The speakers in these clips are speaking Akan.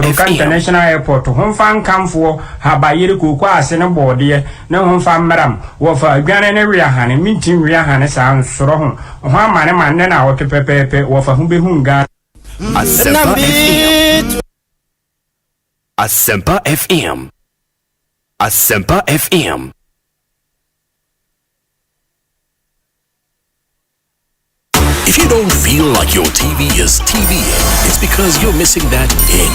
International Airport hon fan kamfo habayire kokwa ase ne bode na hon fan maram wo fa gwane ne wi ahane mintin wi ahane sa nsoro ho ho amane manne na wo pepepepe wo fa hu be hu nga Asempa FM. Asempa FM. Asempa FM. If you don't feel like your TV is TVing, it's because you're missing that ing.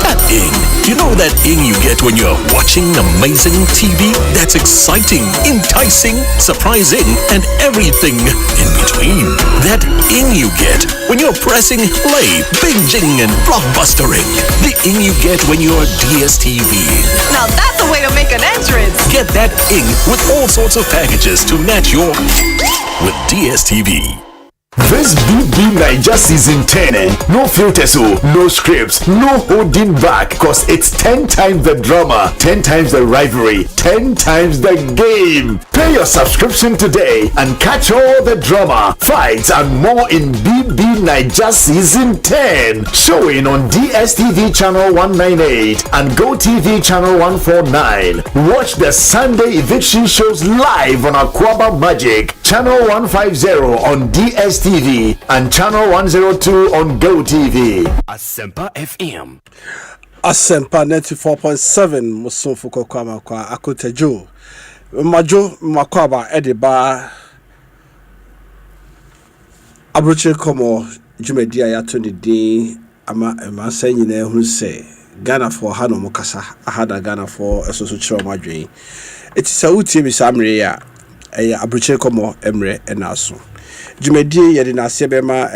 That ing. You know that ing you get when you're watching amazing TV? That's exciting, enticing, surprising, and everything in between. That ing you get when you're pressing play, binging, and blockbustering. The ing you get when you're DSTVing. Now that's a way to make an entrance. Get that ing with all sorts of packages to match your with DSTV. This BB Niger season 10, no filters, no scripts, no holding back, cause it's 10 times the drama, 10 times the rivalry, 10 times the game. Pay your subscription today and catch all the drama, fights, and more in BB Niger season 10. Showing on DSTV channel 198 and GoTV channel 149. Watch the Sunday eviction shows live on Aquaba Magic, channel 150 on DSTV. And channel 102 on GoTV. Asempa FM. Asempa 94.7 Musumfuko Kwama kwa Akonta Jo. Majo makwaba ediba Abrokyire Nkomo Jumedia ya tuni di ama senyi na ehun se Ghana for hano mukasa ahada Ghana for esoso chiro madwen. Eti sauti bi samre ya Abrokyire Nkomo emre enaso. Jumedie yedi na sebema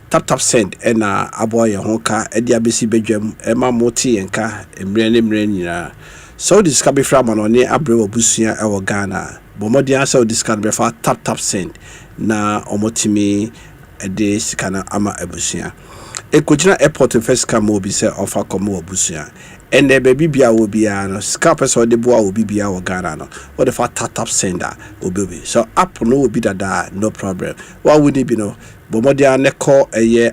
tap send ena aboye honka edi abesi bedwam ema moti yenka emre nyina so diska be fra mano ne abrewo busua ewo Ghana bomodi ansa diska be fa tap send na omotimi ede sikana ama ebusua ekojina airport first come obi se ofa komo obusua ene baby bia wo bia no ska person de boa obi bia wo Ghana no what the fa tap sender obi so app no obi dada no problem wa woni bi no bomodia ne call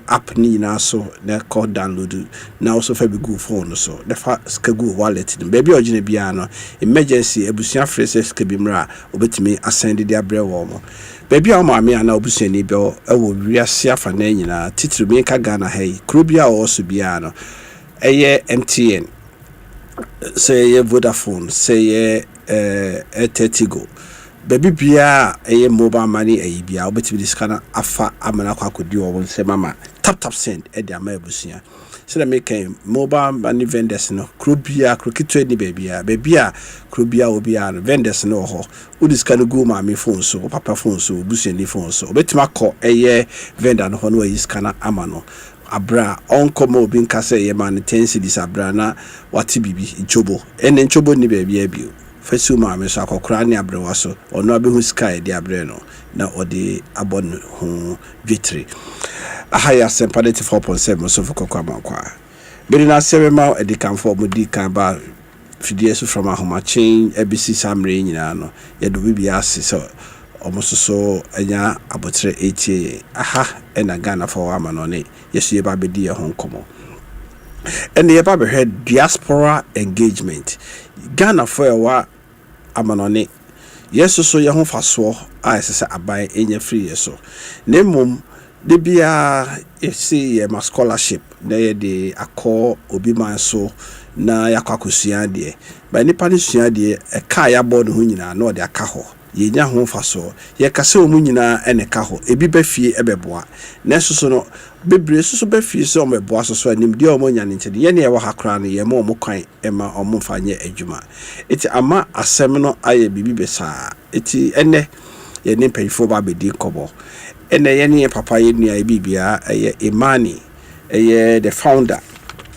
app ni na so ne call download na also fa bi go phone so the fa ska go wallet no baby ogine bia no emergency ebusua fresh ska bi mra obetimi asend de abre wo mo baby a ma me ana obusua ni bi ewo wiase afa na nyina titiri me ka Ghana hey krobia o so bia no MTN say Vodafone, say Etetigo. Baby bia mobile money bia obetimi diskana afa amana kwa kodi o won say mama tap send e dia mabusia. So that make mobile money vendors no krobia krokito ni baby a krobia obia no vendors no ho. U diskana go ma me phone so papa phone so busia ni phone so obetimi akọ vendor no ho no iskana amano. Abra onkomo obi nkase ye man 10 cedis abra na wati bibi nchobo ene nchobo ni baby abio fesu ma me so akokra ni abra waso ono abehu sky di abra no na odi abon ho dwetri ahaya Asempa 94.7 so fukokwa mankwa beri na sebe ma edikanfo mudi kan ba fidie so from ahomachen abc samre nyina no ye do bibi ase so almost so enya abotre 80 aha ena Ghana for wa manone yesu ye ba bedi Hong Kong and ye ba be head diaspora engagement Ghana for wa amanone yesu so ye ho faso a esese aban enya free yeso nemum de bia esi ye ma scholarship na ye de akọ obi man so na yakwakosia de ba nipa ne sua de e ka ya board ho nyina na o de aka ho ye nya ho faso ye kase omu nyina ene ka ho ebi ba fie ebeboa na soso no bebre soso ba fie so omeboa soso anim de omo nya ne nche ye ne ye wa hakra no ye ma omo kwan ema omo fanye adwuma eti ama asem no aye bibi besa eti ene ye ne payfo ba bedi kobo ene ye ne papa ye nua bibia ye Imani the founder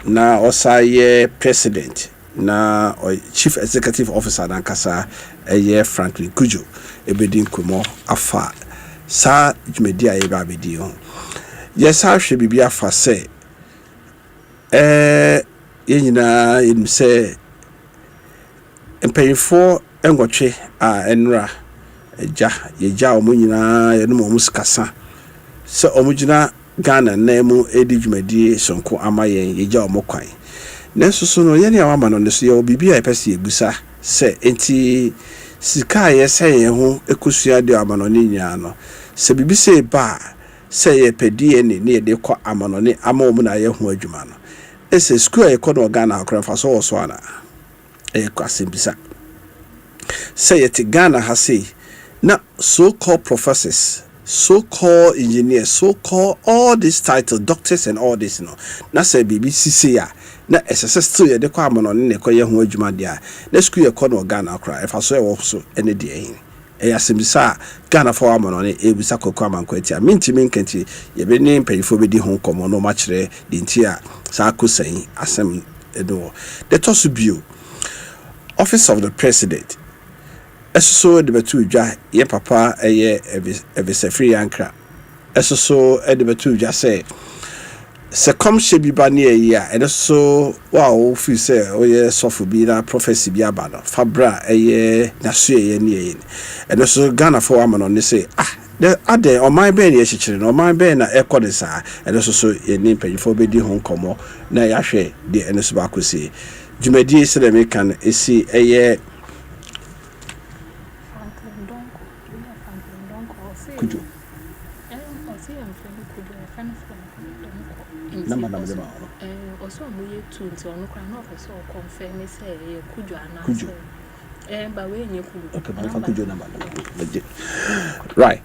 na osaye president na chief executive officer na kasa Franklin Kujo ebedi Nkomo afa sa Jumedia ye ba bedi ho yes a hwe bibia afa se ye nyina yin se empayfo engotwe a enra ye ja omo nyina ye no mo skasa se omo gina Ghana nemu edi dwumadi sonko amayen yeja omokwan nanso so no ye ne awama no so ye bibia epese ebusa se enti sika ye se ye ho ekosua de amanone nyina no se bibi se ba se ye pedie ne ye de kwa amanone ama omu na ye ho adwuma no ese school ye kɔ no Ghana akora fa so so ana e kwa sembisa se ye te Ghana ha sei na so-called professors, so-called engineers, so-called all these titles, doctors and all this, na say BBC say ya, na SSS still ya de kwa amono ne kwa ye ho adwuma dia. Na school ye kɔ no Ghana kra, e fa so e wo so ene de hin. E asembisa Ghana for amono ne e bisa kokɔ amanko atia. Mintimi nkenti ye be ne mpanyifo be di ho nkomo no ma kyerɛ de ntia sa akosan asem edo. The tosu bio Office of the President eso de betu dwa ye papa eye ebisefri yankra eso de betu dwa se komhye bi ba ne yi a eso wa o fi se oye sofo bi na prophecy bi aba no fabra eye naso ye ne yi eso Ghana for amano ne say the ade o man be ne chichire no man be na ekode sa eso so ye ni mpanyifo be di ho nkomo na ya hwe de eso ba kosi dwumadi se de me kan esi eye Kujo. Number also we two to no can not so confirm say Kujo and but we Kujo number. Right.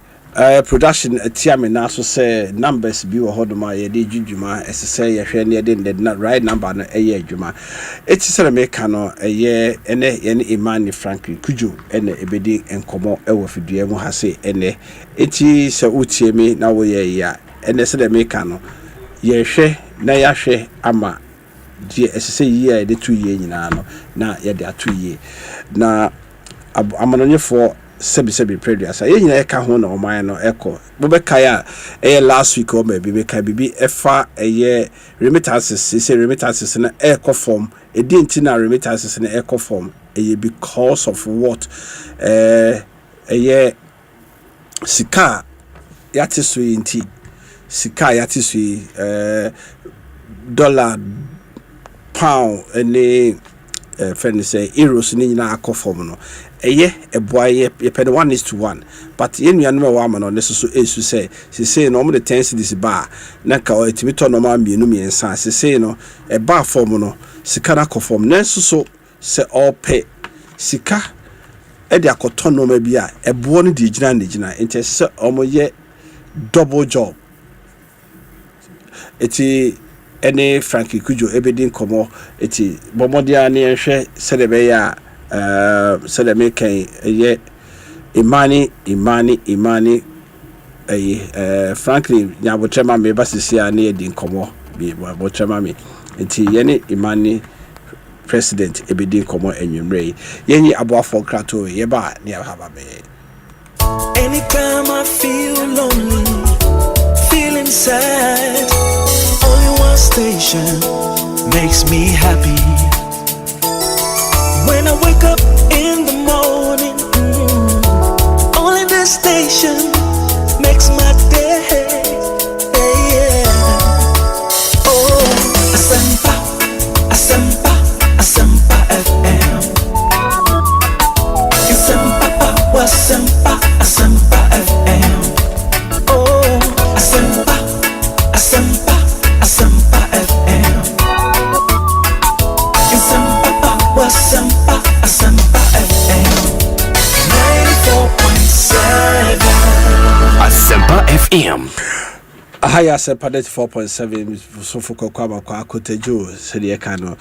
Production tiame na so say numbers bi wo hodoma ye de dwudwuma say ye hwe ne de the right number no eye adwuma eti say me ka no eye ene ye ne Imani Franklin Kujo ene ebedi enkomo ewo fidua mu ha say ene eti say utie me na wo ye ya ene say me ka no ye hwe na ya hwe ama die say ye de 2 year nyina no na ye de 2 year na amanonyefo sebi previous ye nyina eka ho na oman no eko bo be kai a last week o ma bi kai bibi efa remittances say remittances na eko form edinti na remittances na eko form because of what sika yati so inti sika yati so dollar pound any friend say euros ni nyina akọ form no eboy pede 1:1 but ye nuanom wa ama no ne so esu say no mo de 10 cedis ba na ka o etimi to no ma mienu miensa say no ba form no sika na form na so se all pay sika e de akoto no ma bi a ebo no de gina ente se omo ye double job eti ene Frankie Kujo ebedi nkomo eti bomodia ne ehwe se de be ya so the make ye Imani frankly nya botrema me basisia na edi nkomo bi botrema me enti ye ne Imani president ebedi nkomo enwumre yenyi aboafo krato ye ba ne haba be. Anytime I feel lonely, feeling sad, only one station makes me happy. When I wake up in the morning, only this station makes my day. Yeah. Oh, Asempa FM. Asempa FM. Oh, Asempa FM. Asempa FM 94.7. Asempa FM. Higher Asempa 94.7 so for kwa Akonta said ye kano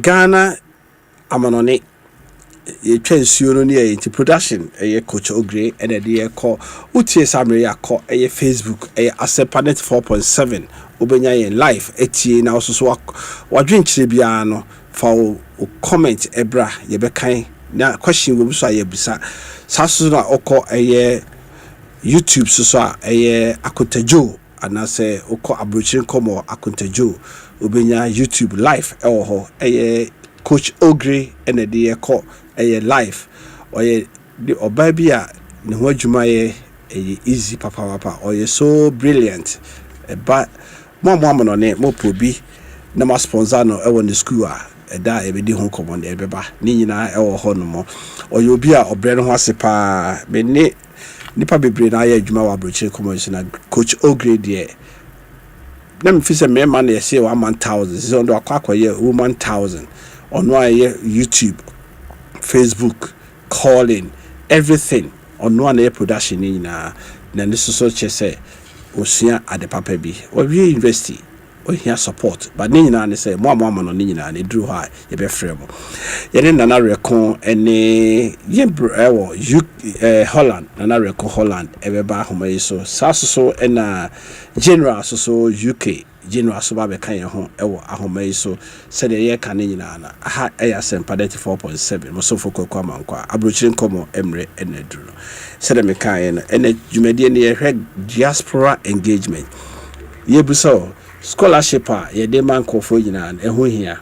Ghana amanone ye transuo no ne into production coach Ogre and the call utie samre akọ Facebook Asempa 94.7 obenya yen live etie na so wadwenkyere bia no fa comment ebra ye bekan na question wo so ayebisa saso na okọ YouTube so Akonta anase okọ Abrokyire Nkomo Akonta obenya YouTube live ewo ho coach Ogre and the call live oye the obabia ne ho adwuma easy papa or you so brilliant but mo no ne mo probi na ma sponsor no e won the school da e be di ho komo na e beba ni nyina e wo ho no mo oyo bi a obre no ho ase pa me ne nipa bebre na ya adwuma wa Abrokyire Nkomo na coach Ograde ye na me fi se me man na say 1,000 so ndo akwa ye 1,000 ono aye YouTube, Facebook, calling, everything ono na production ni na ne so che osua ade papa bi o wie university o hia support but ni nyina ne say mo no ni nyina ne dru ha ye be frɛ mo ye ne nana rekon ene ye ewo Holland nana rekon Holland e be ba homa yi so so na general so UK general so ba be kan ye ho ewo ahoma yi so se de ye kan nyina na ha e Asempa 4.7 mo so foko kwa mankwa Abrokyire Nkomo emre ene dru se de me kan ye na ene dwumadi ne ye hwɛ diaspora engagement ye buso scholarship ye de man kofo nyina ehun hia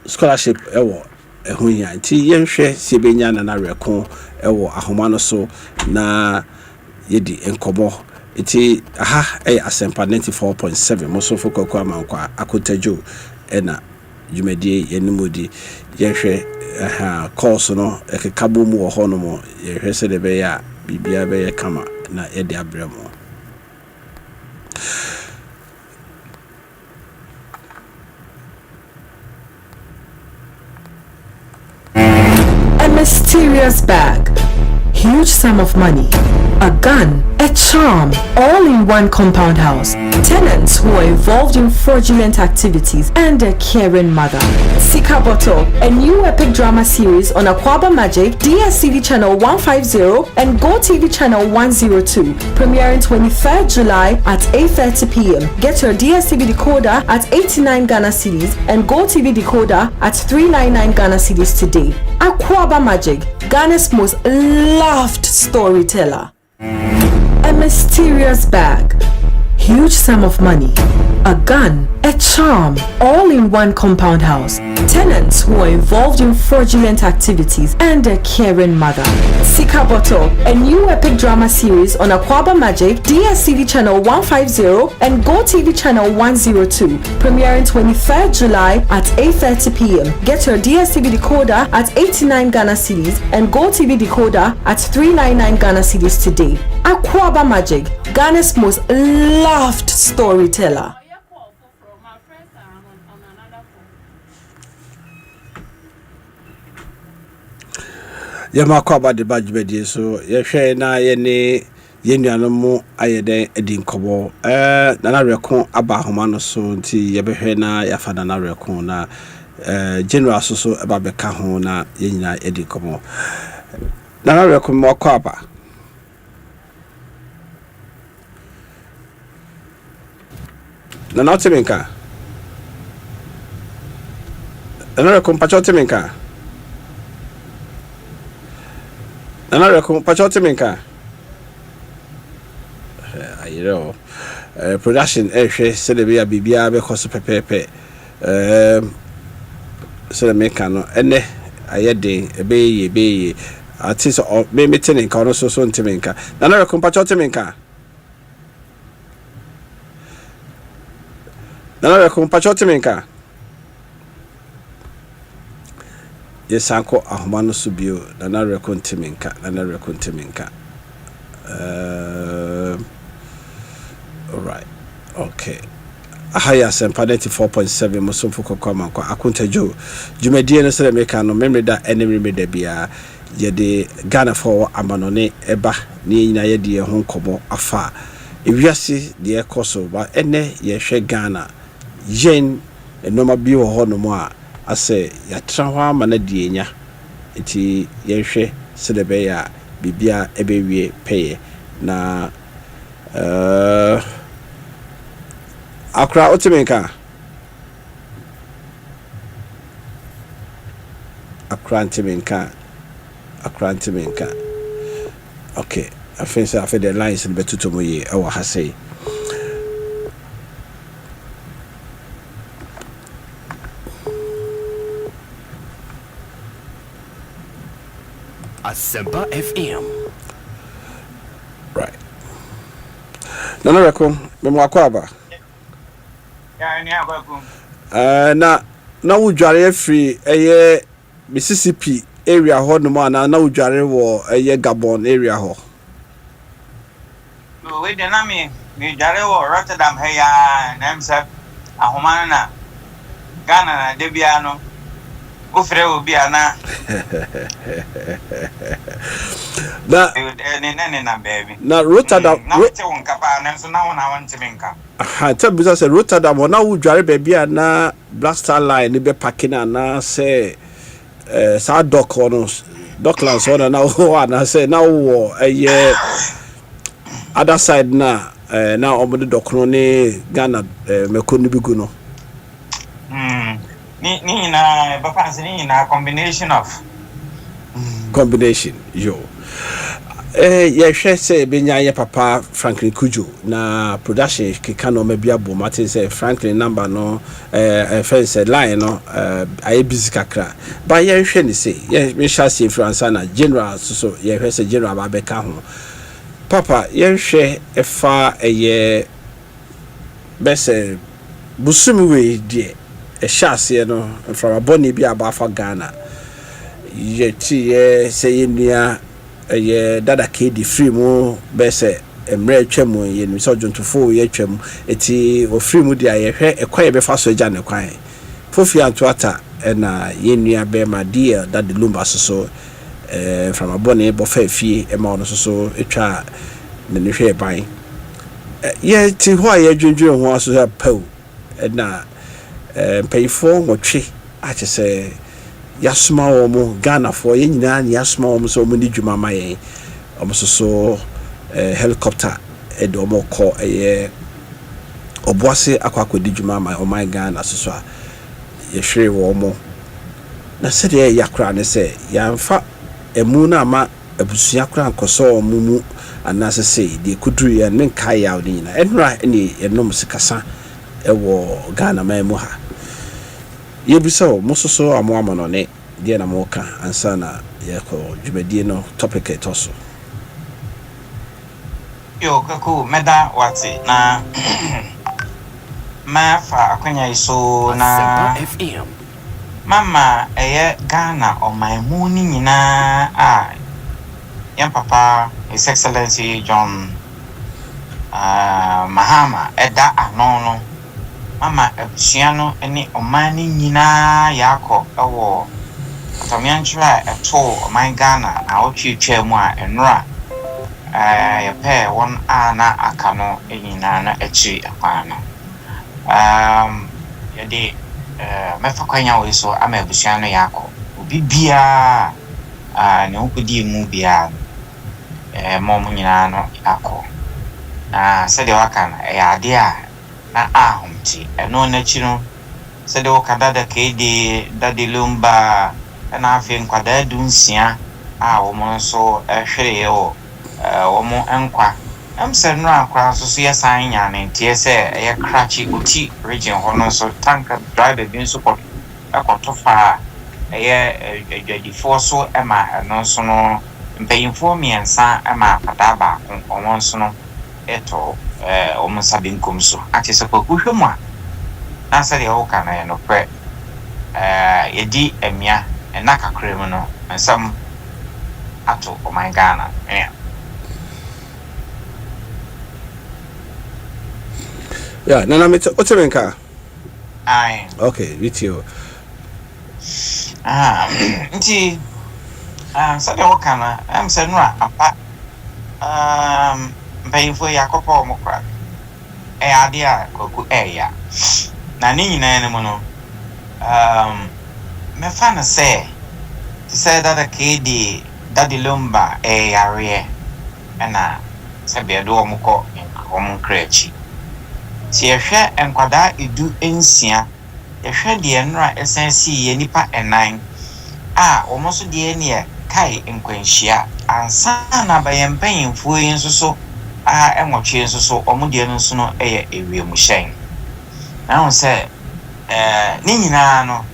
scholarship ewo ehun hia nti ye hwɛ se benya na rekon ewo ahoma no so na ye di enkomo nti aha Asempa 4.7 mo so foko kwa mankwa Akonta ena dwumadie ye nimodi ye hwɛ course no ekekabo mu wo ho no mo ye hwɛ se de be ya bibia be ye kama na ye de abremo. A mysterious bag, huge sum of money, a gun, a charm, all in one compound house. Tenants who are involved in fraudulent activities and a caring mother. Sika Bottle, a new epic drama series on Akwaba Magic, DSTV channel 150 and Go TV channel 102, premiering 23rd July at 8:30 p.m. Get your DSTV decoder at 89 Ghana cedis and Go TV decoder at 399 Ghana cedis today. Akwaba Magic, Ghana's most loved storyteller. A mysterious bag, huge sum of money, a gun, a charm, all in one compound house. Tenants who are involved in fraudulent activities and a caring mother. Sika Bottle, a new epic drama series on Akwaba Magic, DSTV channel 150 and Go TV channel 102, premiering 23rd July at 8:30 p.m. Get your DSTV decoder at 89 Ghana cedis and Go TV decoder at 399 Ghana cedis today. Akwaba Magic, Ghana's most loved storyteller. Yama kwa ba de badwedi so ye hwe na ye ne ye nuano mu ayede edi nkobo nana rekon aba homa no so nti ye behwe na ya fa nana rekon na general so eba beka ho na ye nyina edi nkobo nana rekon mo kwa aba nana otemenka nana rekon pachotemenka nana rekon pachotemenka ayiro production hwe se de bia bibia be koso pepepe se de meka no ene ayede ebeye ati so me meeting ka no so ntemenka nana rekon pachotemenka nana rekon pachotemenka yesanko ahoma no so bio nana rekon temenka all right okay ahaya Asempa 4.7 musomfo kokwa manko Akonta dwumadie no sele meka no memreda enemreda bia yede Ghana for amanone eba ni nyina yede ye ho nkomo afa ewiase de ekoso ba ene ye hwe Ghana yen enoma bi wo ho no mo a ase ya trawa mana dienya enti ye hwe sele be ya bibia ebewie peye na Akra otemenka Akra ntemenka okay I think the lines in betuto moye e wa hase Asempa FM Nana Reko, Memakwaba. Na wudware free Mississippi area ho no ma na wudware wo Gabon area ho. We de na me dware wo Rotterdam he ya na mse ahoma na Ghana na de bia no ofre obi ana na baby na Rotterdam na te won kapa na so na wona won timinka aha tell me say Rotterdam na wudware baby na Black Star Line ni be parking na say sa Docklands on na wo na say na wo other side na omo de dokro ne Ghana mekoni bigu no ni na papa ni na combination of combination yo ye hwe say benya ye papa Franklin Kujo na production keka no mabia bo Martin say Franklin number no fence line no aye busy kakra ba ye hwe ni say ye me sha say France na general so ye hwe say general ba be ka ho papa ye hwe efa eye bese busumi we die shase no from aboni bi abafa Ghana ye ti ye say nua ye dada kedi free mu bese emre twam ye ni so jonto ye twam eti o free mu dia ye hwe ekwaye be fa so agya ne kwan fofi antoata na ye nua be ma dia dada lumba so from aboni bo fa fie e ma ono so etwa ne ne hwe ban ye ti ho ye dwendwen ho so pau na payfo ngotwe ache se yasma omo Ghana for ye nyina ni yasma omo so omo ni dwuma maye omo so helicopter do omo ko oboase akwakodi dwuma maye omo Ghana so a ye hwe wo omo na se de yakra ne se yamfa emu na ma abusua kra nkoso omo mu anase se de kuduru ye ne kai yaw ni nyina enra ni enom sikasa ewo Ghana ma mu ha yebiso mososo amwama no ne de na moka ansa na yeko djubedie no topic etoso yo kako meda wati na ma fa akwanya iso na FM. mama Ghana o my muni nyina yan papa His Excellency John Mahama eda anono mama ebusiano ene omani nyina yakọ ewo atamianchira eto oman Ghana na otwetwa mu a enra yepe won na akano enyina na echi akwana yede mefa kwanya we so ama ebusiano yakọ obi bia ne okodi mu bia mom nyina no yakọ na sede wakana ade a na ahomti eno na chino sede okada da kede dade lumba na afi nkwada dunsia womo so hwere yo womo enkwa amse no akwa so yesan nya ne tie se ye krachi oti region hono so tanka driver bi so ko akotofa ye adwadifo so ema eno so no mpayinfo miensa ema padaba omon so no eto omo sabi nkom so ati se ko hwehwemu a na se de o kana no pre yedi emia na kakra mu no nsam ato o my Ghana yeah nana me otemenka ai okay with you nti se de o kana am se no apa mpayinfo yakopo mo kra ade a koku ya na ni nyina ne mo no me fa na say that kedi dadi lumba yare na se be do mo ko om krechi ti ehwe enkwada edu ensia ehwe de enra esensi ye nipa enan omo so de ne kai enkwanhia ansa na bayempanyimfo yin so enwotwe nso so omo de no so no ewiem hyen na won se ni nyina no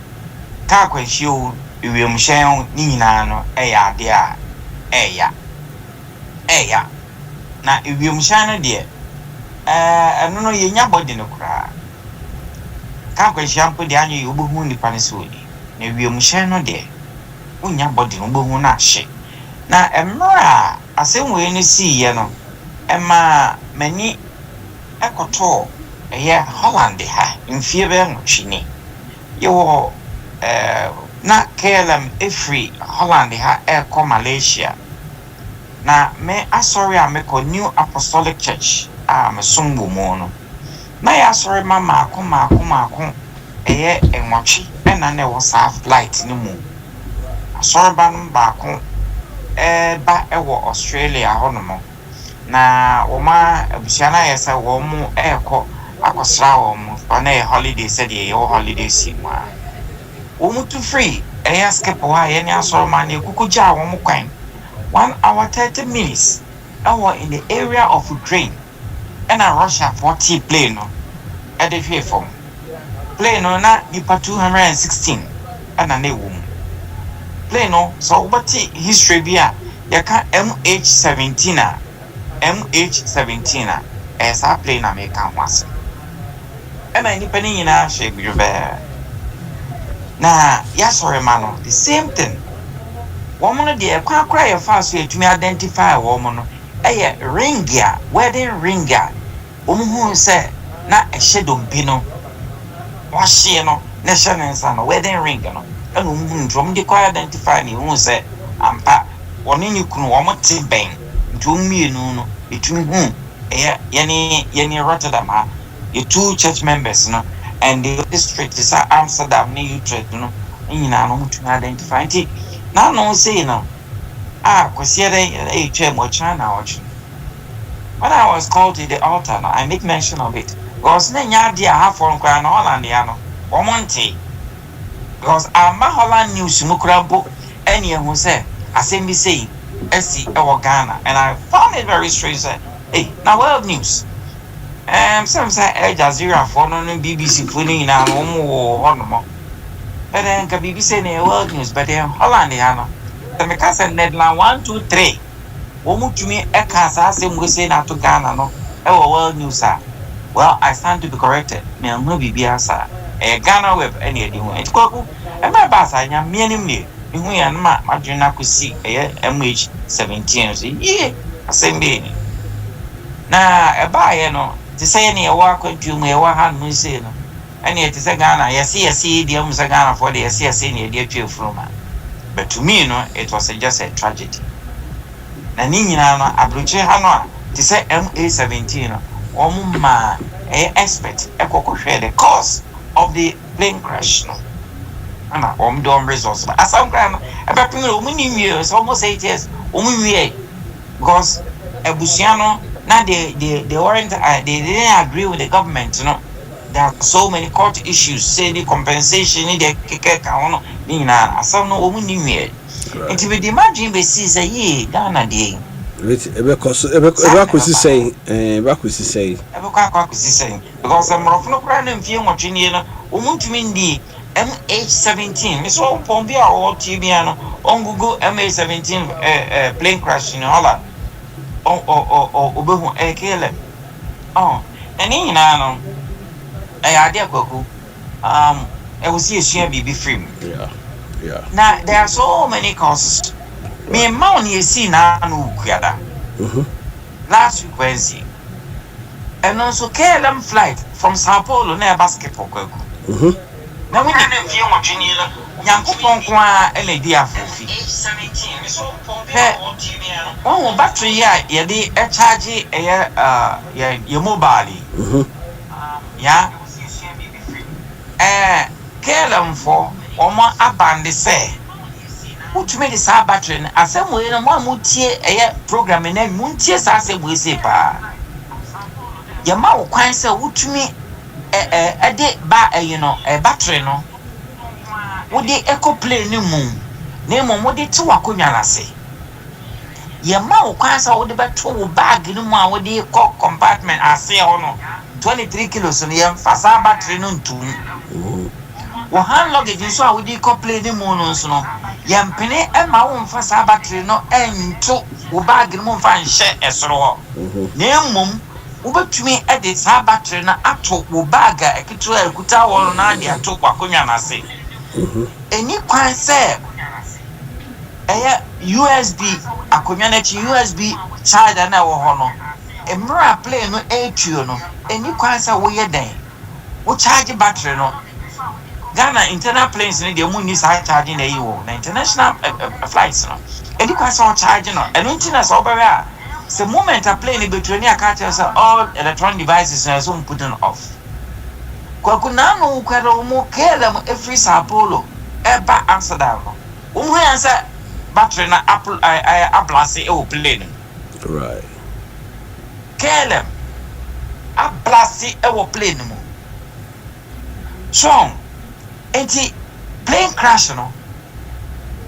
ka kwanhie o ewiem hyen ni nyina no ade a ya na ewiem hyen no de no ye nya body no kra ka kwahia mpo de anyo ye obohu nipa ne so ni na wiem hye no de unya body no obohu na hye na emra asem we no si ye no ema mani ekoto eye Holland ha mfie be nwhini yo na KLM free Holland ha eko Malaysia na me asori ameko New Apostolic Church me sumbu mo no na ya asori mama akoma eye enwachi na na wo half flight ni mu asori ba no ba ko ba ewo Australia hono na woma abusiana yesa wo mu eko akosra wo mu na holiday said ye holiday si mu wo mu to free skip wa ye ni asori man e kukuja wo mu kwan 1 hour 30 minutes in the area of Ukraine and a Russia 40 plane no at the fear from plane no na nipa 216 and a new woman plane no so what history bia yaka MH17 as a plane American was and I nipa ni na shape you bear na yasore mano the same thing woman de kwakra ye fa so etumi identify woman no ringia wedding ringa omuhu se na ehye no wahye no na hye no wedding ring no eno omuhu ndrom de kwa identify ni hu se ampa woni ni kunu wo mote ben ntumienu no etumi hu yeni Rotterdam ha the 2 church members no and the district is Amsterdam ni Utrecht no nyina no mutumi identify nti na no say no China when I was called to the altar now, I make mention of it because nenya dia half from Kwana Holland ya no omonte because ama Holland news mukrampo eni ehun say Asempa say esi ewo Ghana and I found it very strange say hey now world news some say Al Jazeera for no BBC for ni na no mo hono but then ka BBC na world news but then Holland ya no the Mekasa Netherlands 1 2 3 Omutumi ekasa asem say na to Ghana no world news well I stand to be corrected me no bibia sa Ghana web any edi ho entikoku e ma ba sa nya me anim ne ihu ya ma madwena kosi MH17 so ye asem be ni na e ba ye no ti say ne e wa kwantu mu e wa han mu say no any ti say Ghana yesi di am say Ghana for the yesi ne di atwa froma but to me no it was just a tragedy na ni nyina no Abrokyire ha no a ti say MA17 no omma expert ekokohwe the cause of the plane crash no ana dom results but asam kra no ebepin no muni wie so almost 8 years wie because ebusiano na they weren't they didn't agree with the government no there are so many court issues say the compensation ni the keke ka no ni na asam no muni wie nti we imagine be see say ye Ghana dey because mrofno kra na mfie nwotwe no omuntumi ndi MH17 me so pombi a o TV no on Google MH17 plane crash in Holland obehu KLM eni nyina no ade akwaku e wo si esua bibi film yeah now there are so many causes me man you see na no kuada last week Wednesday and also KLM flight from Sao Paulo na basketball kwaku na we na mfie nwotwe ni no yankopon kwa eledi afofi battery ya de charge your mobile KLM for omo abande say utumi de sa battery na asem we no mo amutie program na muntie sa asem we say pa ya ma wo kwan say utumi de ba battery no wo de eco plane ni mu na mo wo de ti wakonwa na se ya ma wo kwan say wo de beto wo bag ni mu a wo de compartment ase ho no 23 kilos no ya fasa battery no ntum wo hand luggage so a wo de plane ni mu no so no ya mpene e ma wo fasa battery no ento wo bag ni mu fa nhye esoro ho na mmom wobetumi ede saa battery na ato wo bag a ekitwa ekuta wo na ade ato kwakonya na se eni kwan se USB akonya na chi USB charger na wo ho no emra play no etuo no eni kwan se wo ye den wo charge battery no Ghana internal planes ni de mun ni sa charging na yi wo na international flights no eni kwan se wo charge no eno ntina so obewe a the moment a plane between your catches all electronic devices are so put off. Kwakunano kwero mo kelem every Sapolo eba Amsterdam. Answer battery na Apple ablase e plane. Right. Kelem ablase e plane mo. So enti plane crash no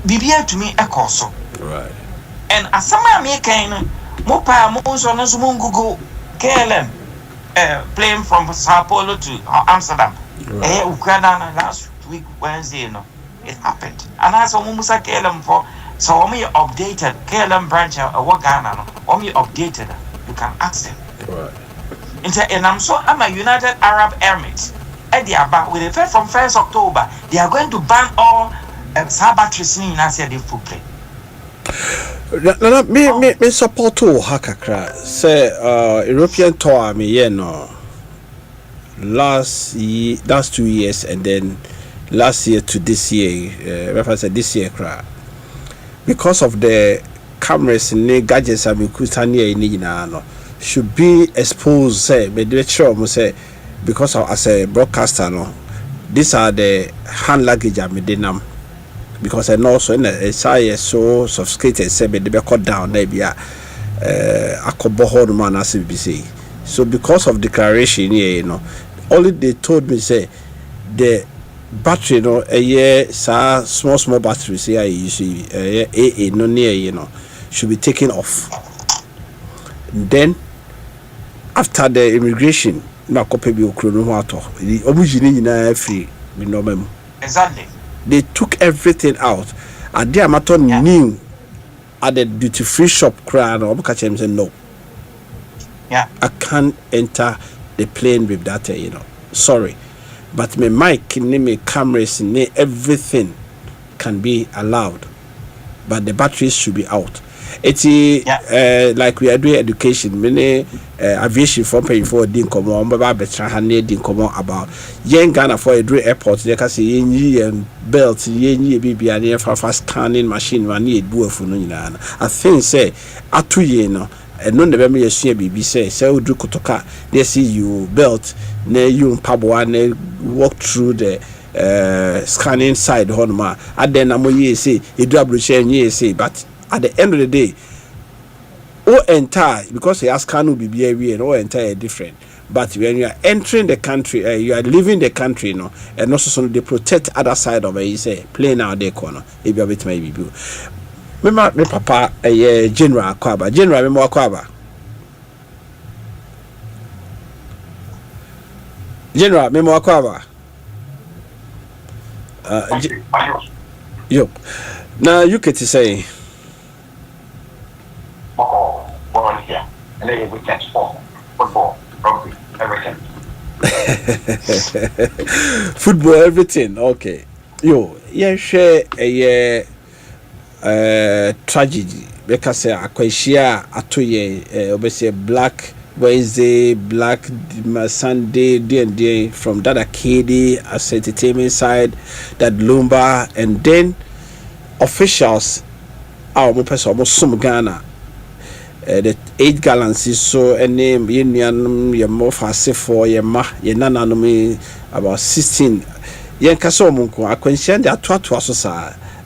bibia to me e koso. Right. And as some me kind Mopa Monso Google KLM plane from Sao Paulo to Amsterdam. Ukraine last week Wednesday, it happened. And as Musa KLM for so we updated KLM branch what Ghana we updated. You can ask them. Right. And I'm a United Arab Emirates. With effect from 1st October, they are going to ban all batteries in Asia they full plane. Me support to hakakra say European tour me no last 2 years and then last year to this year reference this year cra because of the cameras and gadgets and kutani ni no should be exposed say me dey sure say because of, as a broadcaster no these are the hand luggage am denam because I know so in a so sophisticated say be cut down maybe akobo hold man as BBC. So because of declaration here, only they told me say the battery a year small batteries here you see AA no near should be taken off. Then after the immigration na copy bi okrono ho ato the omujini nyina free bi no mem. Exactly. They took everything out. And they amateur knew at the duty free shop crowd or catch him say no. Yeah. I can't enter the plane with that, Sorry. But my mic, my cameras, everything can be allowed. But the batteries should be out. It's like we are doing education, many aviation from paying for Dinkomo, Dinkomo about young Ghana for a dream airport. They can say yen belt, yen baby, and air fast scanning machine, one need do for Nuna. I think say at 2 years, and none of them you see BB say, so do Kotoka, they see you belt, ne you Pabwa, walk through the scanning side, Honma, and then I'm say, a double chain, say, but at the end of the day, all entire because he has canu BBA and all entire different. But when you are entering the country, you are leaving the country, and also so they protect other side of it. You say play now the corner. If you have it, maybe you. Remember, my papa, General Akwaba. General, remember Akwaba. General, remember Akwaba. Yo. Now you get to say. Football, rugby, everything. Football, everything. Okay. Yo, yeah, share a tragedy because Akwishia Atoye, obviously Black Wednesday, Black Sunday, day from that Akedi as entertainment side, that Lumba, and then officials. Our person almost some Ghana. The 8 gallons is so a name union your more fast for your ma your nana me about 16 yen kaso munko akwensia they are to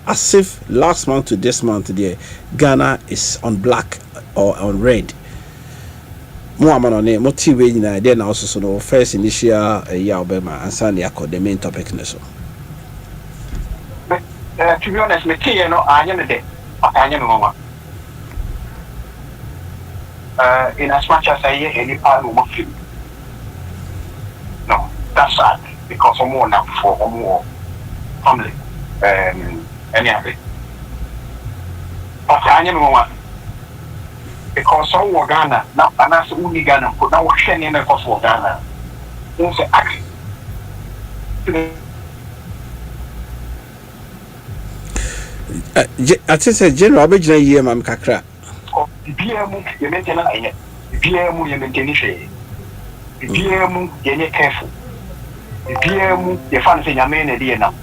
as if last month to this month there Ghana is on black or on red. Mo amano ne mo ti we nyina there na also so no first initial year obema ansa na yakọ the main topic ne so. To be honest, me tie no anya ne de anya me mama. In as much as I hear any part of my no, that's sad because I'm more now for more family any of it. But I never want because some were Ghana, now and that's only Ghana, but now we're sharing the cost for Ghana. Also, actually, I say general abegina yie mam kakra. BMU you maintain it. BMU you maintain it. BMU you careful. BMU you find say nyame na now.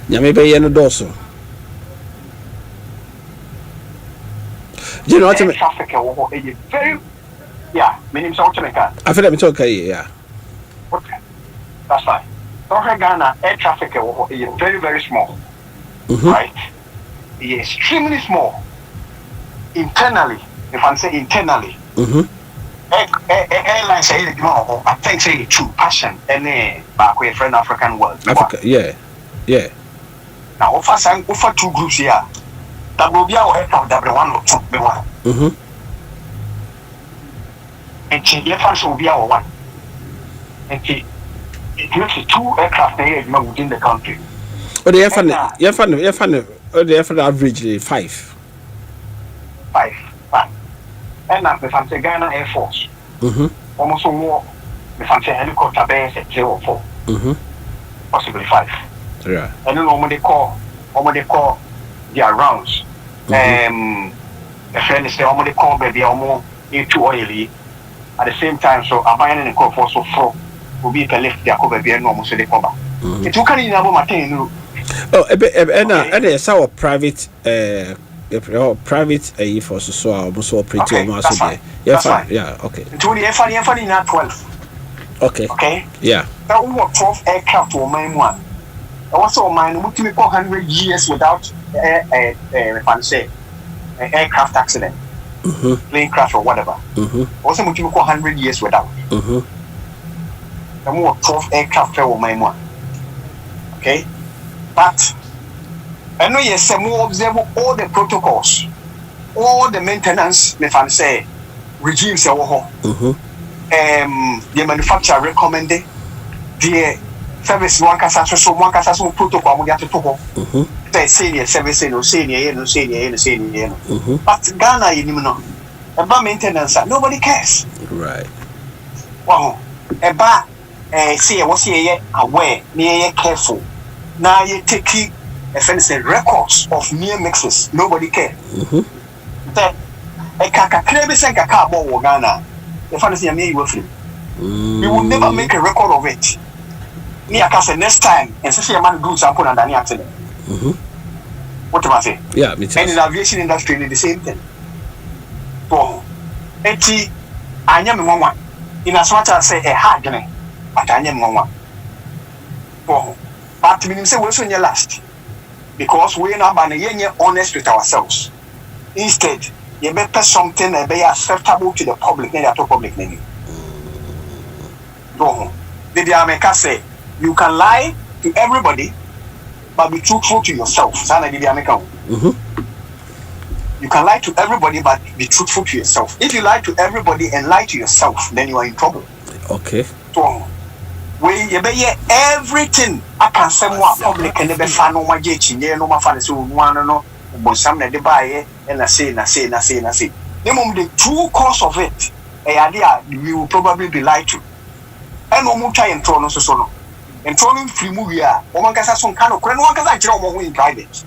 Nyame be ye no doso. General traffic is very my name is Akonta. I feel like me talk yeah. Okay. That's fine. Ghana air traffic is very, very small. Right? It is extremely small. Internally, if I say internally, airlines say no, I think say true passion and back with friend African world. Africa, yeah. Now offer two groups here. That will be our aircraft that one or two be one. And Chinese will be our one. And it makes two aircraft within the country. Oh, the average 5. And now the fancy Ghana Air Force. Almost more the fancy helicopter base at 0 or 4. Possibly 5. Yeah. And then what they call their rounds. The friend is what they call baby almost into oily at the same time. So I'm buying a call for so fro. Will be a lift their cover be almost the cover. It's okay in our maintain. Oh, and it's our private private force so almost operate almost there. Yeah, okay. To the funny not 12. Okay. Yeah. That was 12 aircraft or mine one. Also mine would be 400 years without aircraft accident. Plane crash or whatever. Also would be 400 years without. And more 12 aircraft or mine one. Okay? But I know yes, more observe all the protocols, all the maintenance, if I say regimes the manufacturer recommended the service one so protocol we have to talk. They say the service no say but Ghana you know about maintenance nobody cares. Right. Wow. About say what's here aware near careful. Now you take records of near mixes. Nobody care. That a carbon Ghana. If I say me, you will never make a record of it. Near next time, and say a man do something and any accident. What do I say? Yeah, and in the aviation industry, the same thing. Oh, eti anyam one. In as much as say a hard game, but anyam one. Oh, but we say we should last. Because we are not honest with ourselves. Instead, you better something that be acceptable to the public, not to public menu. No, the America say you can lie to everybody, but be truthful to yourself. You can lie to everybody, but be truthful to yourself. If you lie to everybody and lie to yourself, then you are in trouble. Okay. So, we you be everything I can say more public and never find no my no my father so one no but some na dey buy and I say. The moment the true cause of it we will probably be lied to. And no more try and throw no so no. And throwing free movie woman can some kind of one can I tell in private.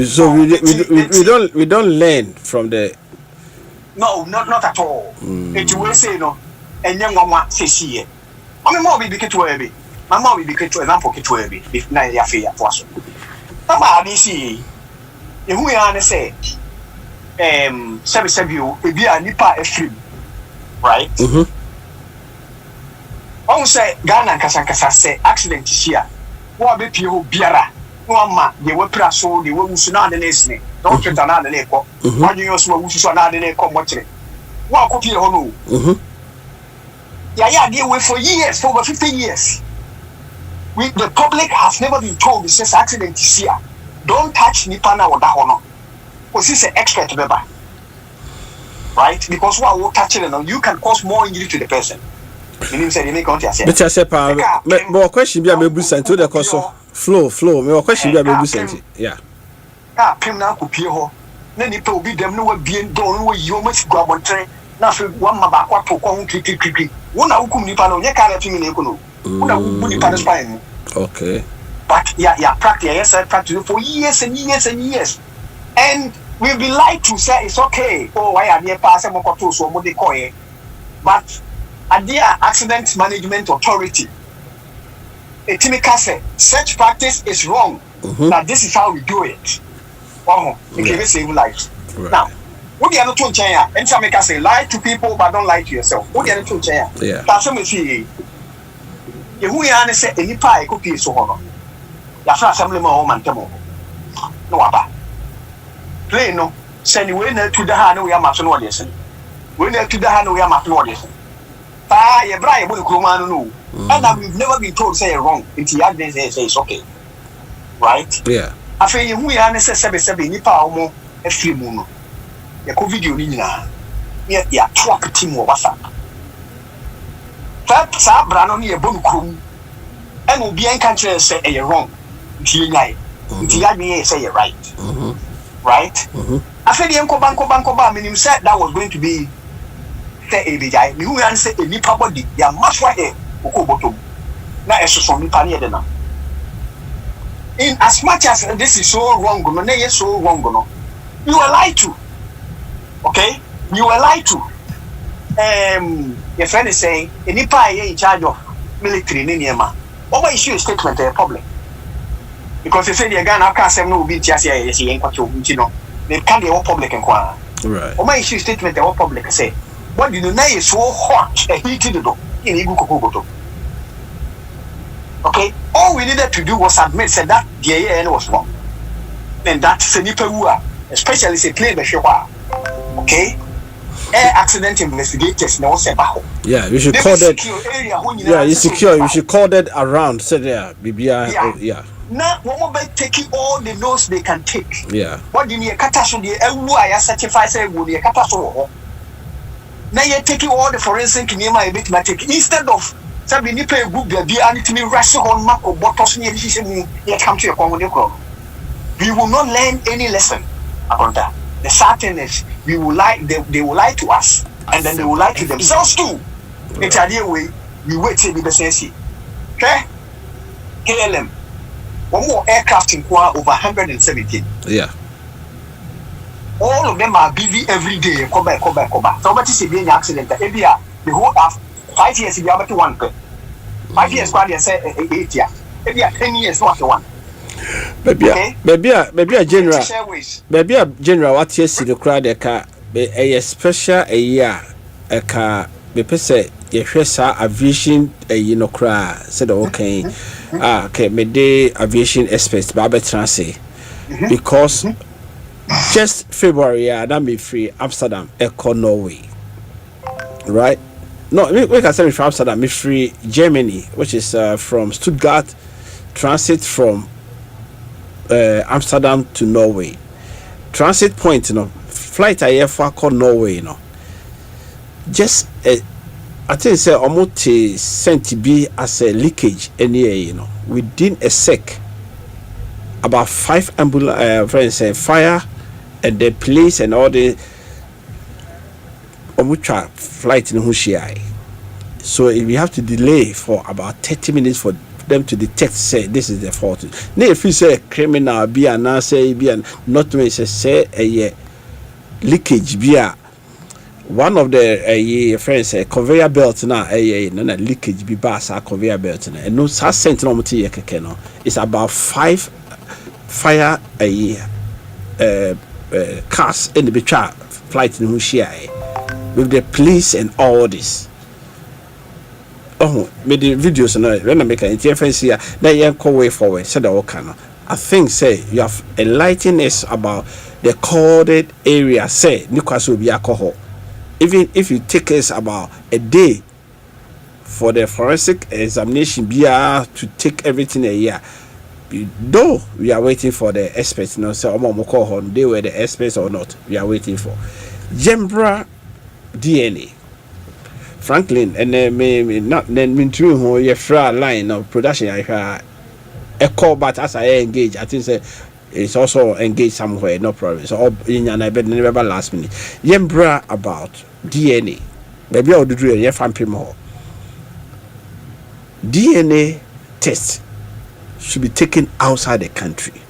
So we don't learn from the no not at all. It will say no. And young one say see I'm more be to a my mom will be to example to a bit if na ya fair for us. About this see if we are say service you be a nipa a free right. On say Ghana kasa say accident here. What be people biara no ma they were praso they were so na the next don't treat na the neko one you so so na the neko mochre what copy ho no yeah, they were for years, for over 50 years. The public has never been told this is accident is here. Don't touch Nipana or that honor. Because this is an expert member. Right? Because what will touch it, you can cause more injury to the person. Meaning say they make on yourself. But question be able to send to the cost of flow. My question be able to send. Yeah. Ah, pim na ko pie ho. Na nipa obi dem no wa bien don no yi o ma sigu abonten. Na fe wa ma ba kwa to ko ho kikikiki. Wo na hukum nipa no nye kare pim na ekono. Wo na hukum nipa no spine. Okay. But yeah, practice, yes, I practice for years and years and years. And we've been lied to say it's okay. Oh, why are they passing more control so much they call it? But at the accident management authority, a Timika said such practice is wrong. Now this is how we do it. Wow, it can save lives. Now, what the other two chair? And some make us say lie to people, but don't lie to yourself. What the other two chair? Yeah. That's what we see. You who are say any pie cookie so honor. That's not assembly more man table. No aba. Play no. Send we na to the hand we are matching what you say. We na to the hand we are matching what you say. Ah, you bra you go to no. And we've never been told say wrong. It's the admin say it's okay. Right? Yeah. I feel who are say sebe nipa omo e free mu no. Ya ko video ni nyina. Ya trap team wo WhatsApp. Fat sa bra no ne e bonu krom. And obi en kan kire say e wrong. Nti nyai. Nti admin say you're right. Right? I said the banko ba minim said that was going to be say a big guy. You will say a nipa body. Ya much right here. Oko bottom. Na eso so nipa ne de na. In as much as this is so wrong, no na yes so wrong no. You are lied to. Okay? You are lied to. Your friend is saying a nipa in charge of military ni niema. Over issue a statement in public. Because they say the Ghana can't say no be just here, yes, ain't you know. They can't be all public and quiet. Right. Or my issue statement, they all public say, what do you know is so hot and heated in Igu. Okay, all we needed to do was admit said that the AN was wrong. And that's a nipa, especially say claim the showa. Okay, air accident investigators no say baho. Yeah, you should call that. Yeah, you secure. You should call that around. Say there, BBI. Yeah. Now, one by taking all the notes they can take. Yeah. What do you catastrophe? I certify say will be a catastrophe. Now you're taking all the forensic name I bit matic instead of somebody you pay good be and to me wrestle on map or bottles near decision yet come to your common. We will not learn any lesson about that. The certain is we will lie, they will lie to us and then they will lie to themselves too. It's a dear way we wait till the business. Okay? KLM. One more aircraft in Kwa over 117. Yeah. All of them are busy every day. Come back. Somebody say being accident. The whole 5 years if you have to one. 5 years, quite say 8 years. If you 10 years, not one. Maybe a general. What you see the crowd a car a special a year a car. Me pese yehwesa aviation cry said okay. Okay, me dey aviation experts ba betranse because just February that me free Amsterdam echo Norway, right? No, we can say from Amsterdam me free Germany, which is from Stuttgart, transit from Amsterdam to Norway. Transit point, flight I for call Norway, just I think say almost sent to be as a leakage anyway, within a sec. About 5 ambulance fire and the police and all the flight in Hushai. So if we have to delay for about 30 minutes for them to detect say this is the fault. Now if you say criminal be and now say be and not to say a leakage be a one of the friends conveyor belt na no leakage be bass a conveyor belt na and no sa sent no mti keke no it's about 5 fire cars in the betwa flight in Hushai with the police and all this. Oh, made the videos and when I make an interference here, then you go way forward. Said the Okano. I think say you have enlightened us about the coded area. Say Newcastle will be alcohol. Even if you take us about a day for the forensic examination, be to take everything a year. Though we are waiting for the experts, say they were the experts or not. We are waiting for Gembra DNA. Franklin and then not then mean true who you fra line of production I a call but as I engage I think say is also engaged somewhere, no problem. So all in never last minute. Yembra about DNA. Maybe I'll do a fan more. DNA test should be taken outside the country.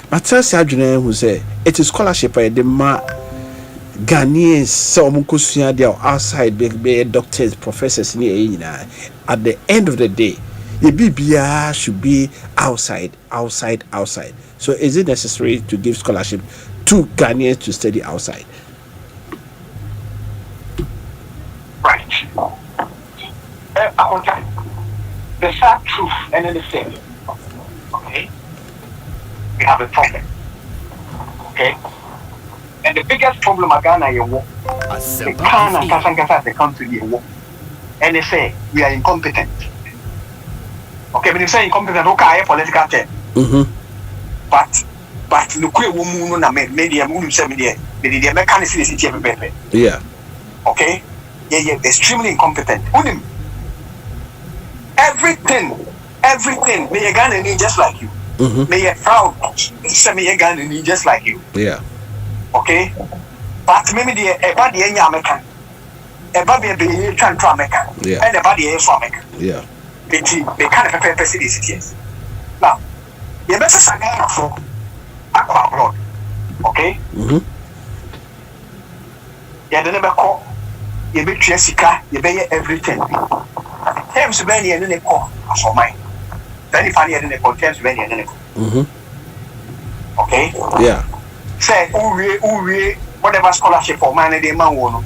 But tell Sajune who say it is scholarship by the Ghanaians, some outside be doctors, professors at the end of the day. The BBR should be outside. So is it necessary to give scholarship to Ghanaians to study outside? Right. Akonta, the sad truth and anything. Okay. We have a problem. Okay. And the biggest problem in Ghana is the Ghana the country and they say we are incompetent. Okay, when you say incompetent, okay, political term. But the queer woman na media media mechanism is here. Yeah. Okay? Yeah, extremely incompetent. Everything, may a Ghanaian just like you. May a proud, semi a Ghanaian just like you. Yeah. Okay? But maybe the body in American, a body be trying to American, and the body is from American. Yeah. They kind of prepare cities. Now, you better say Ghana for abroad. Okay? You never call. You be Jessica, you pay everything. Terms when you didn't call for mine. Very funny, I didn't call terms when you didn't call. Okay? Yeah. Say, whatever scholarship for mine, they man won.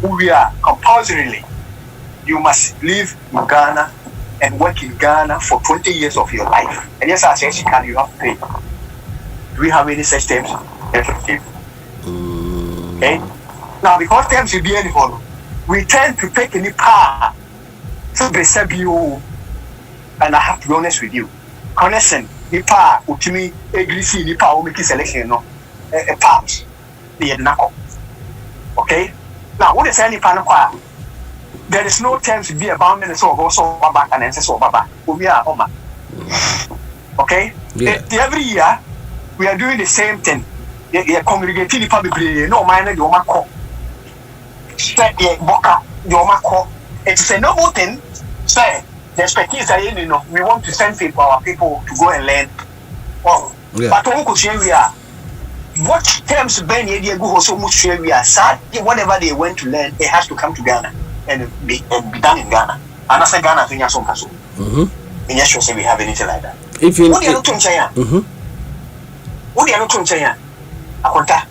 Compulsorily, you must live in Ghana and work in Ghana for 20 years of your life. And yes, I say, you have to pay. Do we have any such terms? Effective. Okay? Now, because terms will be anyone, we tend to take any power to be you. And I have to be honest with you. Connection, the power, ultimately, agree, the power, make selection, no, a part, the knuckle. Okay? Now, what is any panel? There is no terms to be about minutes or also back and answers or baba. We are Oma. Okay? Yeah. Every year, we are doing the same thing. They are congregating the public, no minor, your macro. It's a noble thing. Say, the expertise we want to send our people to go and learn. Oh, but we are. What terms Ben Yediago so much we are sad, whatever they went to learn, it has to come to Ghana and be done in Ghana. And I say Ghana to Yason Kaso. In Yashua say we have anything like that. If you what are you not China? What are you not China? Akonta.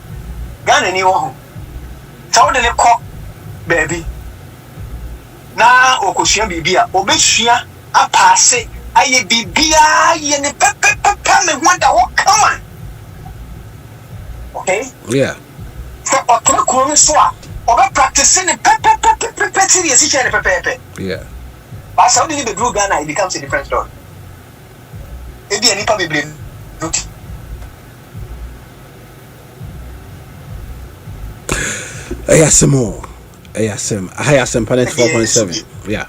Ghana ni wo. Sao de le ko baby. Na okoshia bibia, obeshia apase aye bibia ye ne pepe me wonder what come on. Okay? Yeah. So otono so a oba practicing pepe serious each and pepe. Yeah. But how do you be grow Ghana, it becomes a different story. Maybe any people be not. Asempa 94.7. Yeah.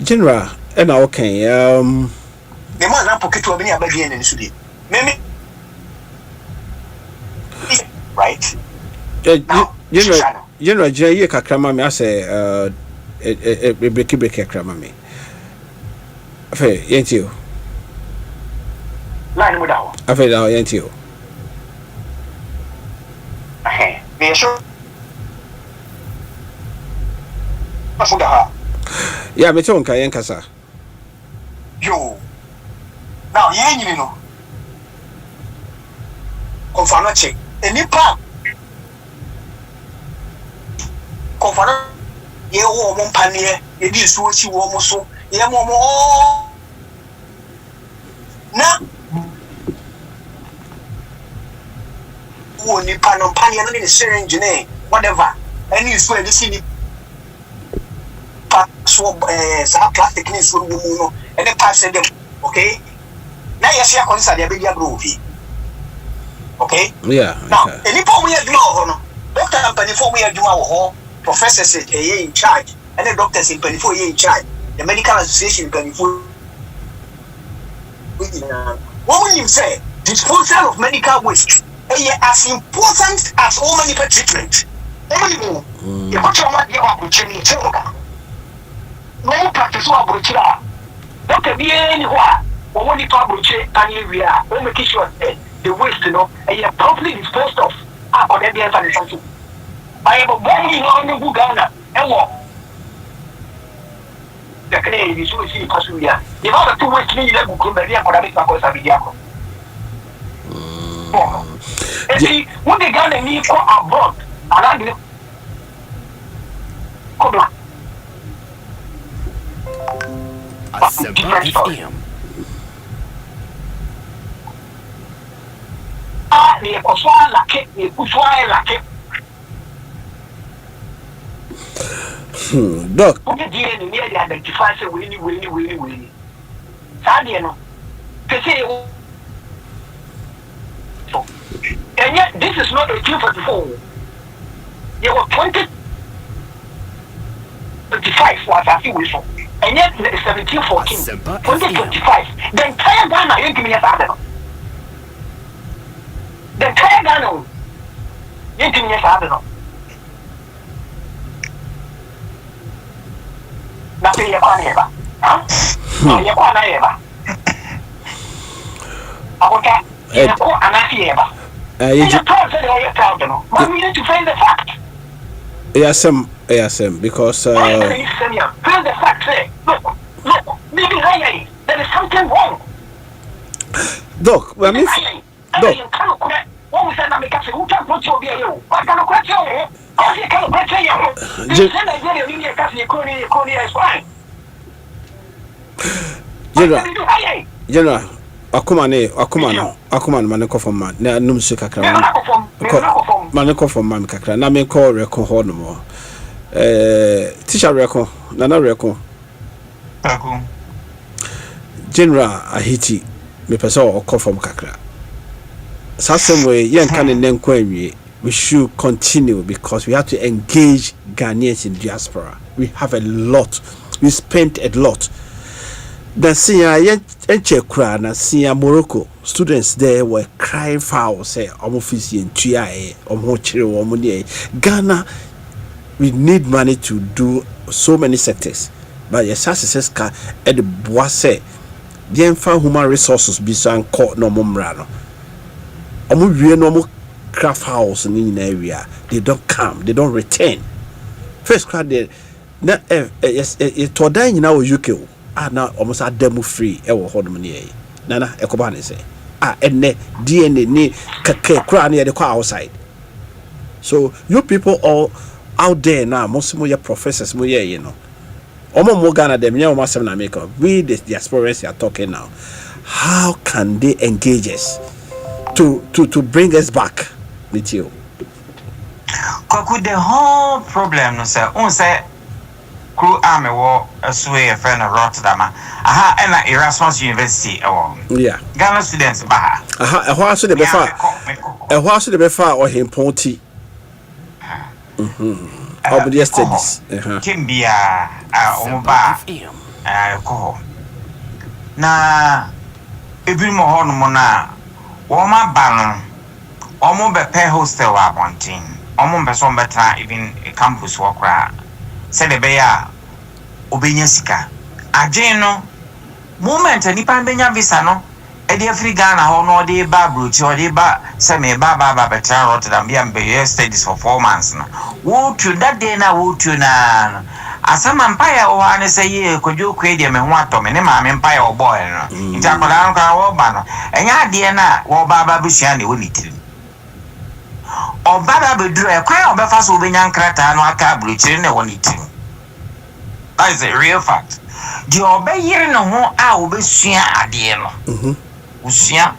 General, and okay. The man na pocket to be near Bagian and Sudi. Maybe. Right? General J. Kakrama, me I say, breaky Kakrama me. Afe, ain't you? Line without. Afe, now, ain't you? Be sure. Yeah, me too, Kayan Kasa. Yo. Now, you know. Confanache. Any part. Confana. Ye woman panier. It is what you almost so. Ye more. Now. Only panon panier in the syringe, whatever. And you swear this in so plastic in so no and then pass them okay now you see a concert there be groovy okay yeah now any people we are no doctor company for we are doing professors in charge and the doctors in company for in charge the medical association company for what will you say disposal of medical waste as important as all medical treatment. You put your money on the no practice of Abrokyire. Don't be anywhere. Or when you talk Abrokyire, we are making sure that the waste, properly disposed of. On every other something. I have a body on the Ghana and walk. The Canadian is so see Pasuya. In order to wait me, that will come back for a bit of Sabiaco. See, what the Ghana need for abroad, and I did. Asempa FM. The Oswald Lake, the Uswai Lake. Doc. Who did you nearly identify so Willie? Sadiano. They say, and yet this is not a 244. There were 20. 25 was a few weeks ago. And yet 1714. 2025. The entire Ghana, you give me a father. The entire Ghana, you give me a father. Nothing you can't hear. Huh? You can't hear. Okay. You can't hear. You're proud that you're proud. But we need to face the fact. Yes, because face the fact. Say, look, maybe there is something wrong. Doc, I mean, Doc. What was that? I make us who can't put your video. I can't quit you. I can't quit you. You said I did a because you couldn't is fine. General, Akuman, Manako from man, Numsu Kakra, Manako from Mam Kakra, Name call Reco Hornamo. Teacher Reco, Nana Reco. General, Ahiti, me person or call from Kakra. Some way, young can in Nenquari, we should continue because we have to engage Ghanaians in diaspora. We have a lot, we spent a lot. The senior Enchekra, senior Morocco students there were crying foul, say, Omofisi and Tia, Omochiri, Ghana, we need money to do so many sectors. But yes, says at the Boise, the infant human resources be so caught no mumrano. Normal craft house in the area, they don't come, they don't return. First crowd there, yes, it's to die in our UK. Now almost a demo free. Ever hold money. Nana Ekobani say. And DNA ni kake near the car outside. So you people all out there now, most of your professors, you know. Omo Ghana them, you know, America. We the diasporans are talking now. How can they engage us to bring us back with you? Could the whole problem, no sir? On say. Crew Army war a sway a friend of Rotterdam. Aha, and Erasmus University. Yeah. Ghana students, Baha. Aha, a horse to the before. A horse to the before or him ponty. Of the studies. Kimbia, Omoba, Coho. Na, Ibrimo Hormona, Woma Bannon, Omo Bepe Hostel, wanting, Omo Besson better, even a campus walker. Said the bear Obenyasika. Ajeno moment and Nipan Benya Visano, a dear free Ghana or no de Babruch or de Semi Baba Betra Rotterdam be studies for 4 months now. Would you that day now would you na as some empire or an say could you create them and what to me empire or boy in Jacolanka or Banner and ya dear na or Baba Bushani will eat. Or Baba will do a crown of Bafas Obenyan Crata and Waka Bruchin one eating. That is a real fact. The obey here no more, I will be seen at the end. Usia,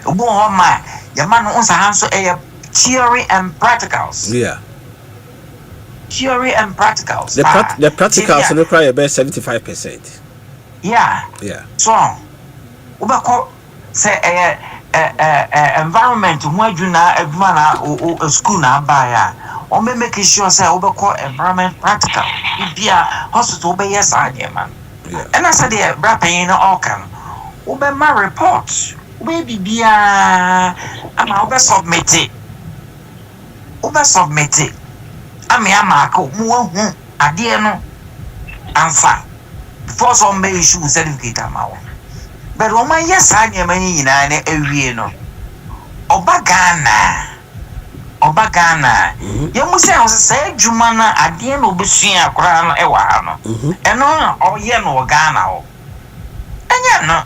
Bohoma, your man owns a hands a theory and practicals. Yeah. Theory and practicals. The practicals require about 75%. Yeah. Yeah. So, Ubako say environment where you na a school na buy or make sure say Ubako environment practical. If you hospital be yes idea man. And I said the rapping all can Ube my report baby bia ama obe submit it ami amako mu hu ade no amfa before some may issue certificate amawo but o man yes anya man nyina na awie no oba Ghana ye mu se say adwuma na ade no obesua akora no e wa ha no eno oye no Ghana o enya no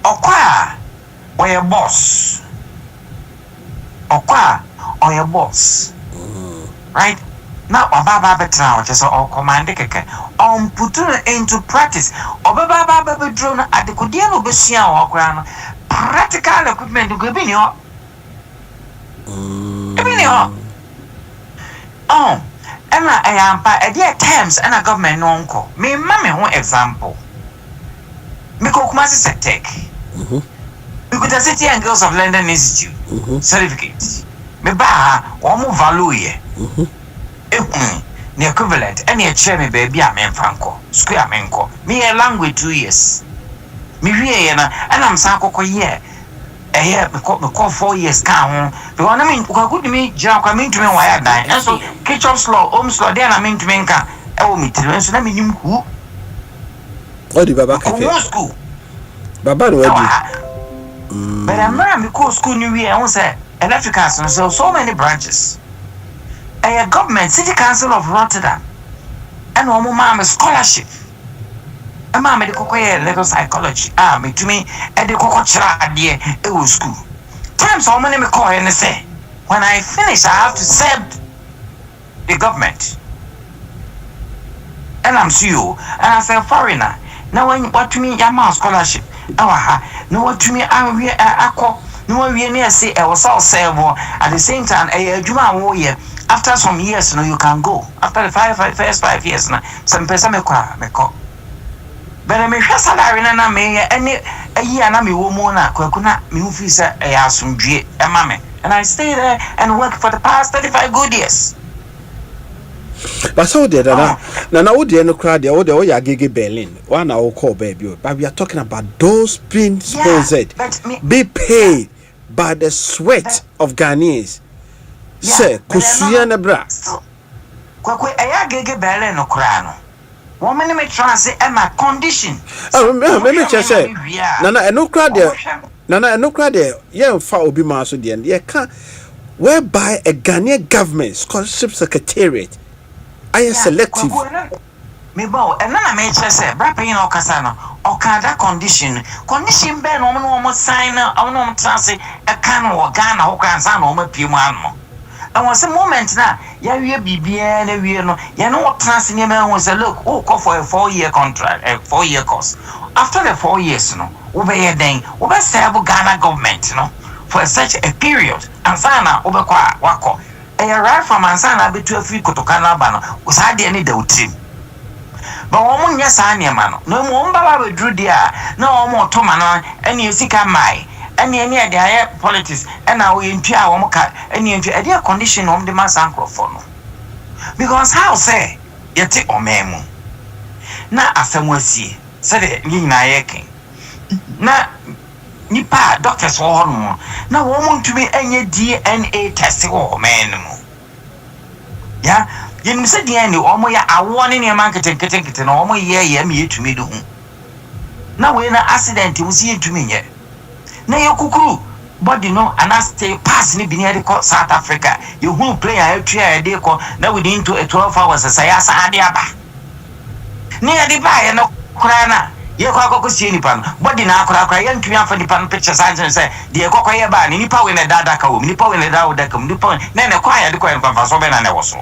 okwa oye boss right now obaba betra o just o command keke on put into practice obaba bedro no adekodie no obesua o akora no practical equipment go bi ni o oh and I am by terms and a government no uncle me mammy one example me Kumasi Tech we could the City and Girls of London Institute certificate me ba one more value the equivalent any a chair me baby a man franco square menko me a language 2 years me and I'm sanko year me call 4 years can because I mean good me jam come to me why die and so ketchup law law then I mean to me nka e wo me tiri so na me nim hu o di baba cafe school baba no adi but I'm not because school new year I say electrical so many branches a government city council of Rotterdam and one mama scholarship a mama de kokoye legal psychology me to me e de kokochira ade e wo school times how many me call and say when I finish I have to serve the government and I'm CEO and I say foreigner now when what to me yama scholarship no what to me akọ no we near say I was all serve at the same time adwuma wo ye after some years you can go after the first 5 years na some person me kwa but me hwa salary na me any ayi na me wo mu na kwakuna me hu fi say e asundwe e ma me and I stay there and work for the past 35 good years. But so there na wo dey no crowd there wo dey ya gege Berlin one na wo call baby but we are talking about those being sponsored be paid by the sweat of Ghanaians. Say kusuya na bra kwakwe ya gege Berlin no crowd no woman me try say my condition me just say nana eno crowd there ye fa obi ma so there ye can whereby a Ghanaian government scholarship secretariat I selective me bow and na me just say bra pay no kasa no o ka that condition be no mo sign no try say e kan wo Ghana ho kan sa no ma pie mu an and was a moment now, ya bibia na we no, ya no trans in your say, look, call for a 4-year contract, a 4-year course. After the 4 years, no, over here then, over serve Ghana government, no, for such a period. And sana over wako. A arrive from Ansana between 3 Kotokana Bano, was hardly any doubt. But woman, yes, I man, no more Baba drew there, no more Tomana, and you see, my. And any idea politics and now we impia womoka any idea condition on the mass microphone because how say yet o memu na afemwasi said ni na yeke na nipa doctors wo no na wo montumi enye DNA test wo menmu ya yin se DNA o mo ya awo ne ne man kete na o mo ye me yetumi do hu na we na accident wo si yetumi nye na yokukuru body no and I stay pass ni bi near South Africa you who player atwa dey ko na within 12 hours say asa ade aba ni ade ba ye no kura na ye ko akoko sie ni pan body na akora ye ntumi afa ni pan pictures and say de kokko ye ba ni pa we na dada ka wo ni pa we na dada ka ni pa na kwa ya de ko en pa so be na ne wo so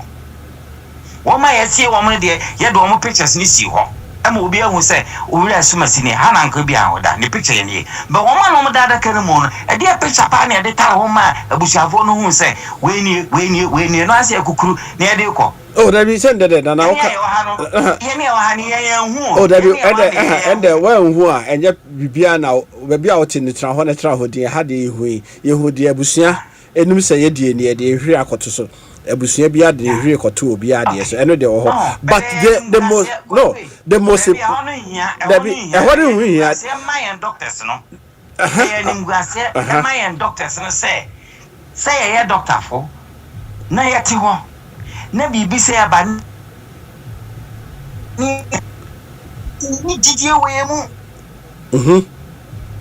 wo ma ye sie wo mo de ye do mo pictures ni si ho am obi ahu say owura asumasi ni ha na nka bi ahoda ni picture ni but woman no dada kan mu no e dey picture pa na e dey tar ho ma abusuafo no hu say we ni no ase akukuru na e dey ko oh that be send that na oka ye me o ha ni ye hu oh that be and when hu a enye bibia na bibia o ti ni tra ho na tra ho din ha de hu de abusua enum say ye de ni e de hwe akoto so abusua bia de hwe akoto obi ade so eno de wo ho but the most no the most that be what do we here say my doctors no nimguase ma yen doctors no say ye doctor for na yete ho na bibi say aba ni jijie we mu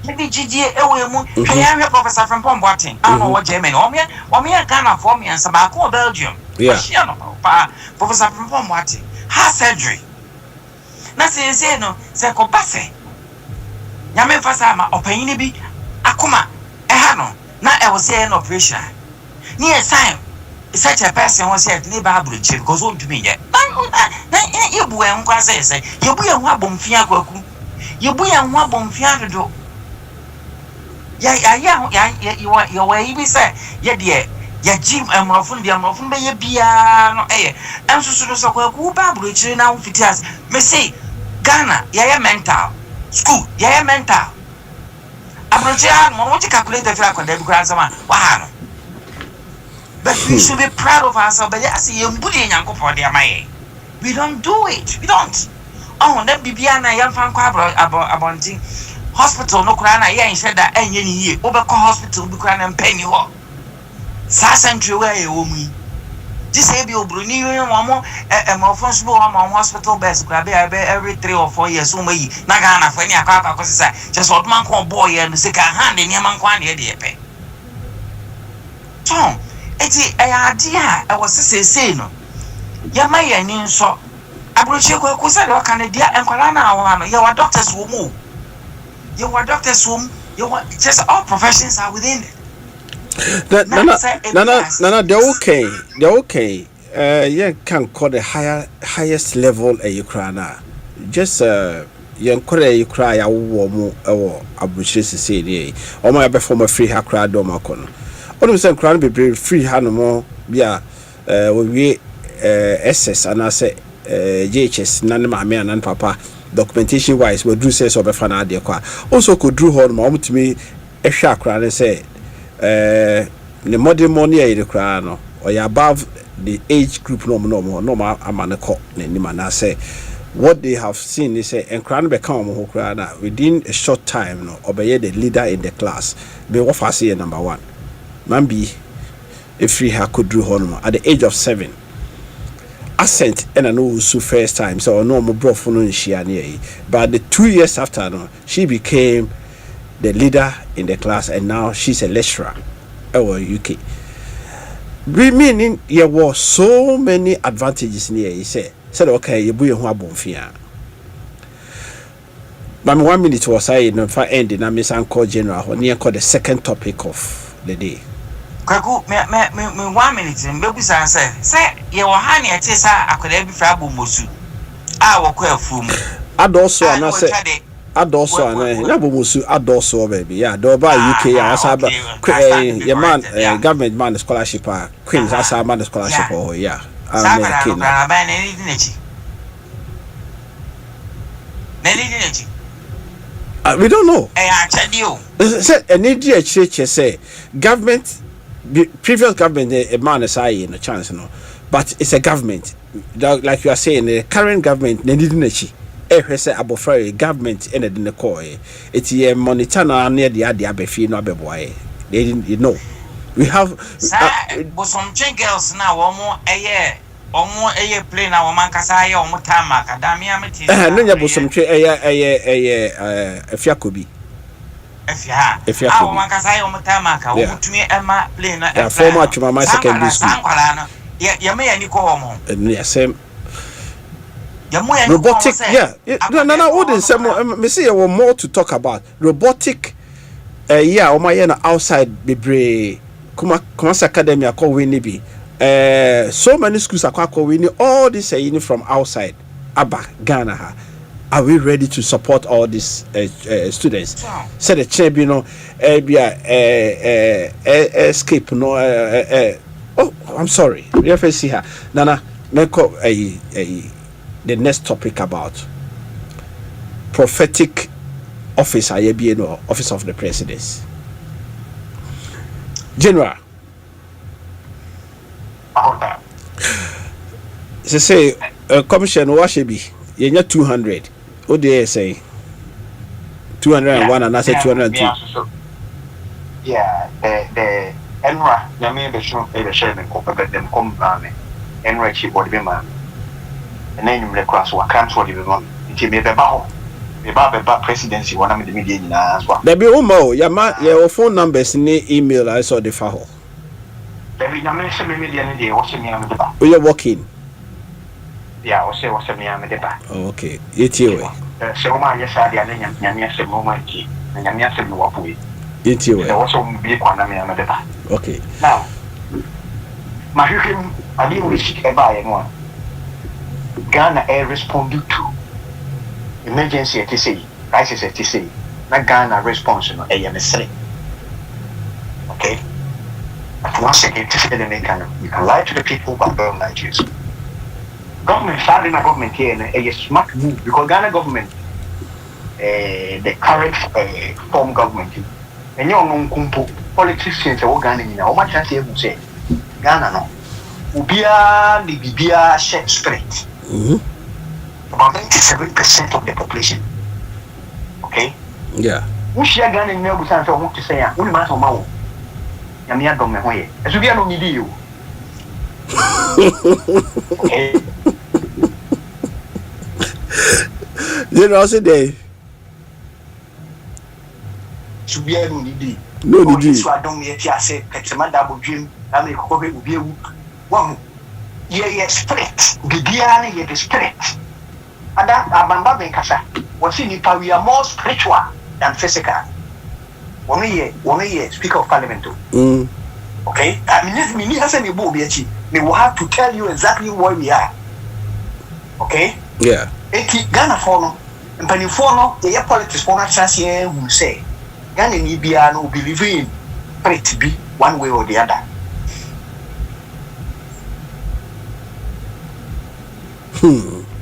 maybe jijie ewe mu hwe professor from Pomboatin ano wo Germany o me Ghana for me ansa ba ko Belgium no pa professor from Pomboatin ha surgery na say no say ko base nyame fasa ma opanyini bi akoma ha no na e wo say an operation ni a sign such a person was said ni ba Abrokyire because won to me ye na yebu en kwa say yebu ye ho abomfia kwaku yebu ye ho abomfia dodo ya we be say ye de ya jim amrofun be ye bia no enso so kwaku ba Abrokyire na fitias me say Ghana ya mental school ya mental Abrokyire mo what calculate the figure kwa dem kwa sama wa no. But we should be proud of ourselves. But I see we don't do it. We don't. Oh, that Bibiana young fan about hospital no crana yeah said that any year over hospital be crying and penny walk. Century where you me. Just say you Bruni one more hospital best grab every 3 or 4 years. So may Nagana for any akaka just what man call boy and sick hand in your man quan here pay. Tom. Eti idea I was say no ya maye ni nso Abrokyire ko say do kan dia enkwala na awa no ya wa doctors wo mu just all professions are within it. No, they're okay yeah can call the highest level Ukraine just yen kore Ukraine ya wo mu Abrokyire say dey o ma ya be form free hakra do makono only say crown be free hanomo bia we SS and I say JHS nan ma me and papa documentation wise we do say so be fa na de kwa also could drew hon ma omtimi ehwa crown say the modern money e de crown no or above the age group no amane ko na ni na say what they have seen is say crown be come ho crown within a short time no obey the leader in the class be what fa say number 1 man be a free her could do honor at the age of 7. Ascent and I know so first time so no more bro for no she but the 2 years after no she became the leader in the class and now she's a lecturer our UK. We meaning there was so many advantages near he said okay you boy who abonfia. But 1 minute was I no for ending I miss Uncle General near called the second topic of the day. Kwaku me 1 minute mbebu say ye wo ha ne ete sa akoda bi fra bomosu a wo kwa afum adoso ana say adoso ana na bomosu adoso baby yeah do ba UK asaba ye man government man scholarship Queens asaba man scholarship oh yeah American ba na ni dinechi we don't know say any DHH say government previous government a man is in a chance no but it's a government like you are saying the current government they didn't say abofra government in the core it's a monitor near the abefi no abeboy they didn't you know we have some girls now omo play na woman kasa aye omo tama akadamia meti no nya bosom twe efiakobi Efia ah woman kasa aye omo tama aka omutumi ema play na former Chumama secondary school ya me yani ko omo same robotic no wouldn't say me see you more to talk about robotic yeah o my na outside bebre kuma academy akọ we ni bi so many schools akọ we ni all this from outside aba Ghana ha. Are we ready to support all these students? Said the chair, you know, escape no. Oh, I'm sorry. You see her, Nana. The next topic about prophetic office. Office of the Presidency. General. They say commission what should be. You 200. What do you say? 201 and I said 202. Yeah, the Enra, Yami, the show, the Sherman, them come down, Enra, she body man. And then the class were cancelled the one. It may be about the presidency, one of the media as well. There be your phone numbers in the email. I saw the file. There be no media, they watching me on the back. We are working. Yeah, I was saying me on the back. Okay, it's your way. So my yes, I did, and yes, a moment, and yes, you walk away. It's your way. There also be one of me on the back. Okay. Now, my him, I didn't wish to buy anyone. Ghana air responded to emergency at TC, crisis at TC. Not Ghana response no AMS3. Okay? But once again, you can lie to the people, but don't lie to you. Government, starting a government here, a smart move because Ghana government, the current form government, and you know, politicians are Ghana, how much I say, Ghana no. Ubia the Bibia shed spirit. About 97% of the population. Okay? Yeah. Who share Ghana in Melbourne for who to say, only man on Mao. Yamia don't know where. As we are no media. Okay. You know, say they. So we are no need. No need. So I don't yet say, Petamanda will dream, I may call it be one. Ye spirit, Bibiani, ye the spirit. And that Abamba Benkasa was in Nipa, we are more spiritual than physical. One year, Speaker of Parliament. Okay? I mean, if me has any book, they will have to tell you exactly where we are. Okay? Yeah. Ghana for and penny for no, the politics for a chance here who say Ghana ni bia no believe in spirit to be one way or the other.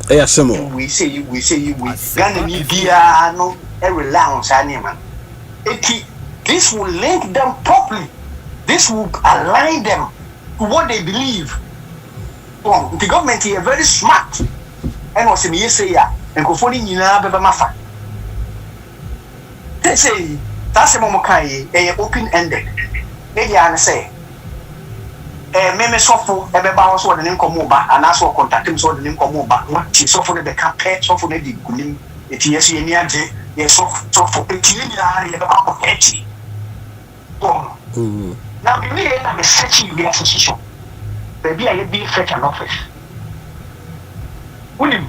Yes, we say Ghana ni bia no rely on Saniman. This will link them properly. This will align them to what they believe. The government here very smart. And was in Yesaya and Kofoni Nina Baba Mafa. They say that's a momokai, open ended. They say, Meme Sofo, Ebeba was what the name Komoba, and also contact him so the name Komoba. What she suffered the campaign, so for the Gunim, it is near J, yes, so for 18 years about 80. Now, we may have a searching the association. Maybe I be fetch an office. William,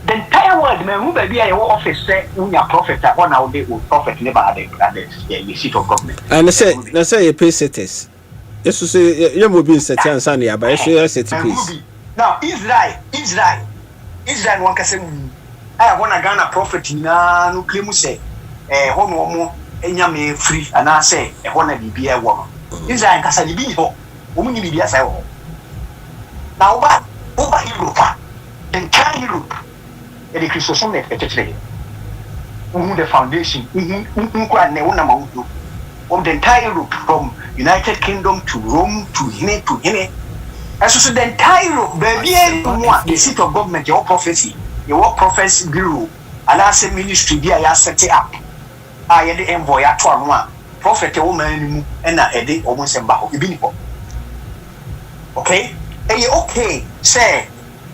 the entire world, man, who baby I office say, when your prophet, that one out there will profit never at the seat of government. And I say, you pay cities. Yes, to say, you will be in Satan Sania, but I say, city piece. Now, Israel, one can say, I want to Ghana prophet, no claim say, one more, and you free, and I say, I want to be a woman. Israel can say, be home, woman, you be as I will. Now, over Europe, the entire Europe, and the Christian today, the foundation, of the entire Europe, from United Kingdom to Rome to Hine. As so the entire Europe, the seat of government, your prophecy, your prophecy bureau, and I say ministry, they are set up. I had the envoy at one prophet, a woman, and I had almost a back of okay? Okay, say,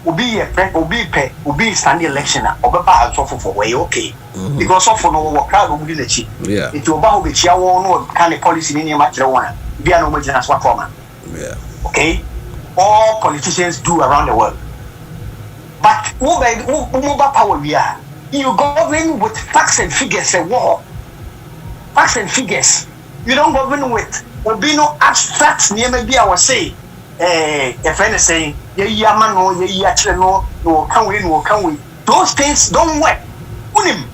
will be standing election or about for way, okay? Because of no crowd will be the chief. Yeah. It will about which you won't kind of policy in your match. Be an homogeneous what format. Yeah. Okay? All politicians do around the world. But who power we are? You govern with facts and figures a war. Facts and figures. You don't govern with will be no abstract near maybe I will say. A friend is saying, yeah, man, no, can we? Those things don't work. Unim.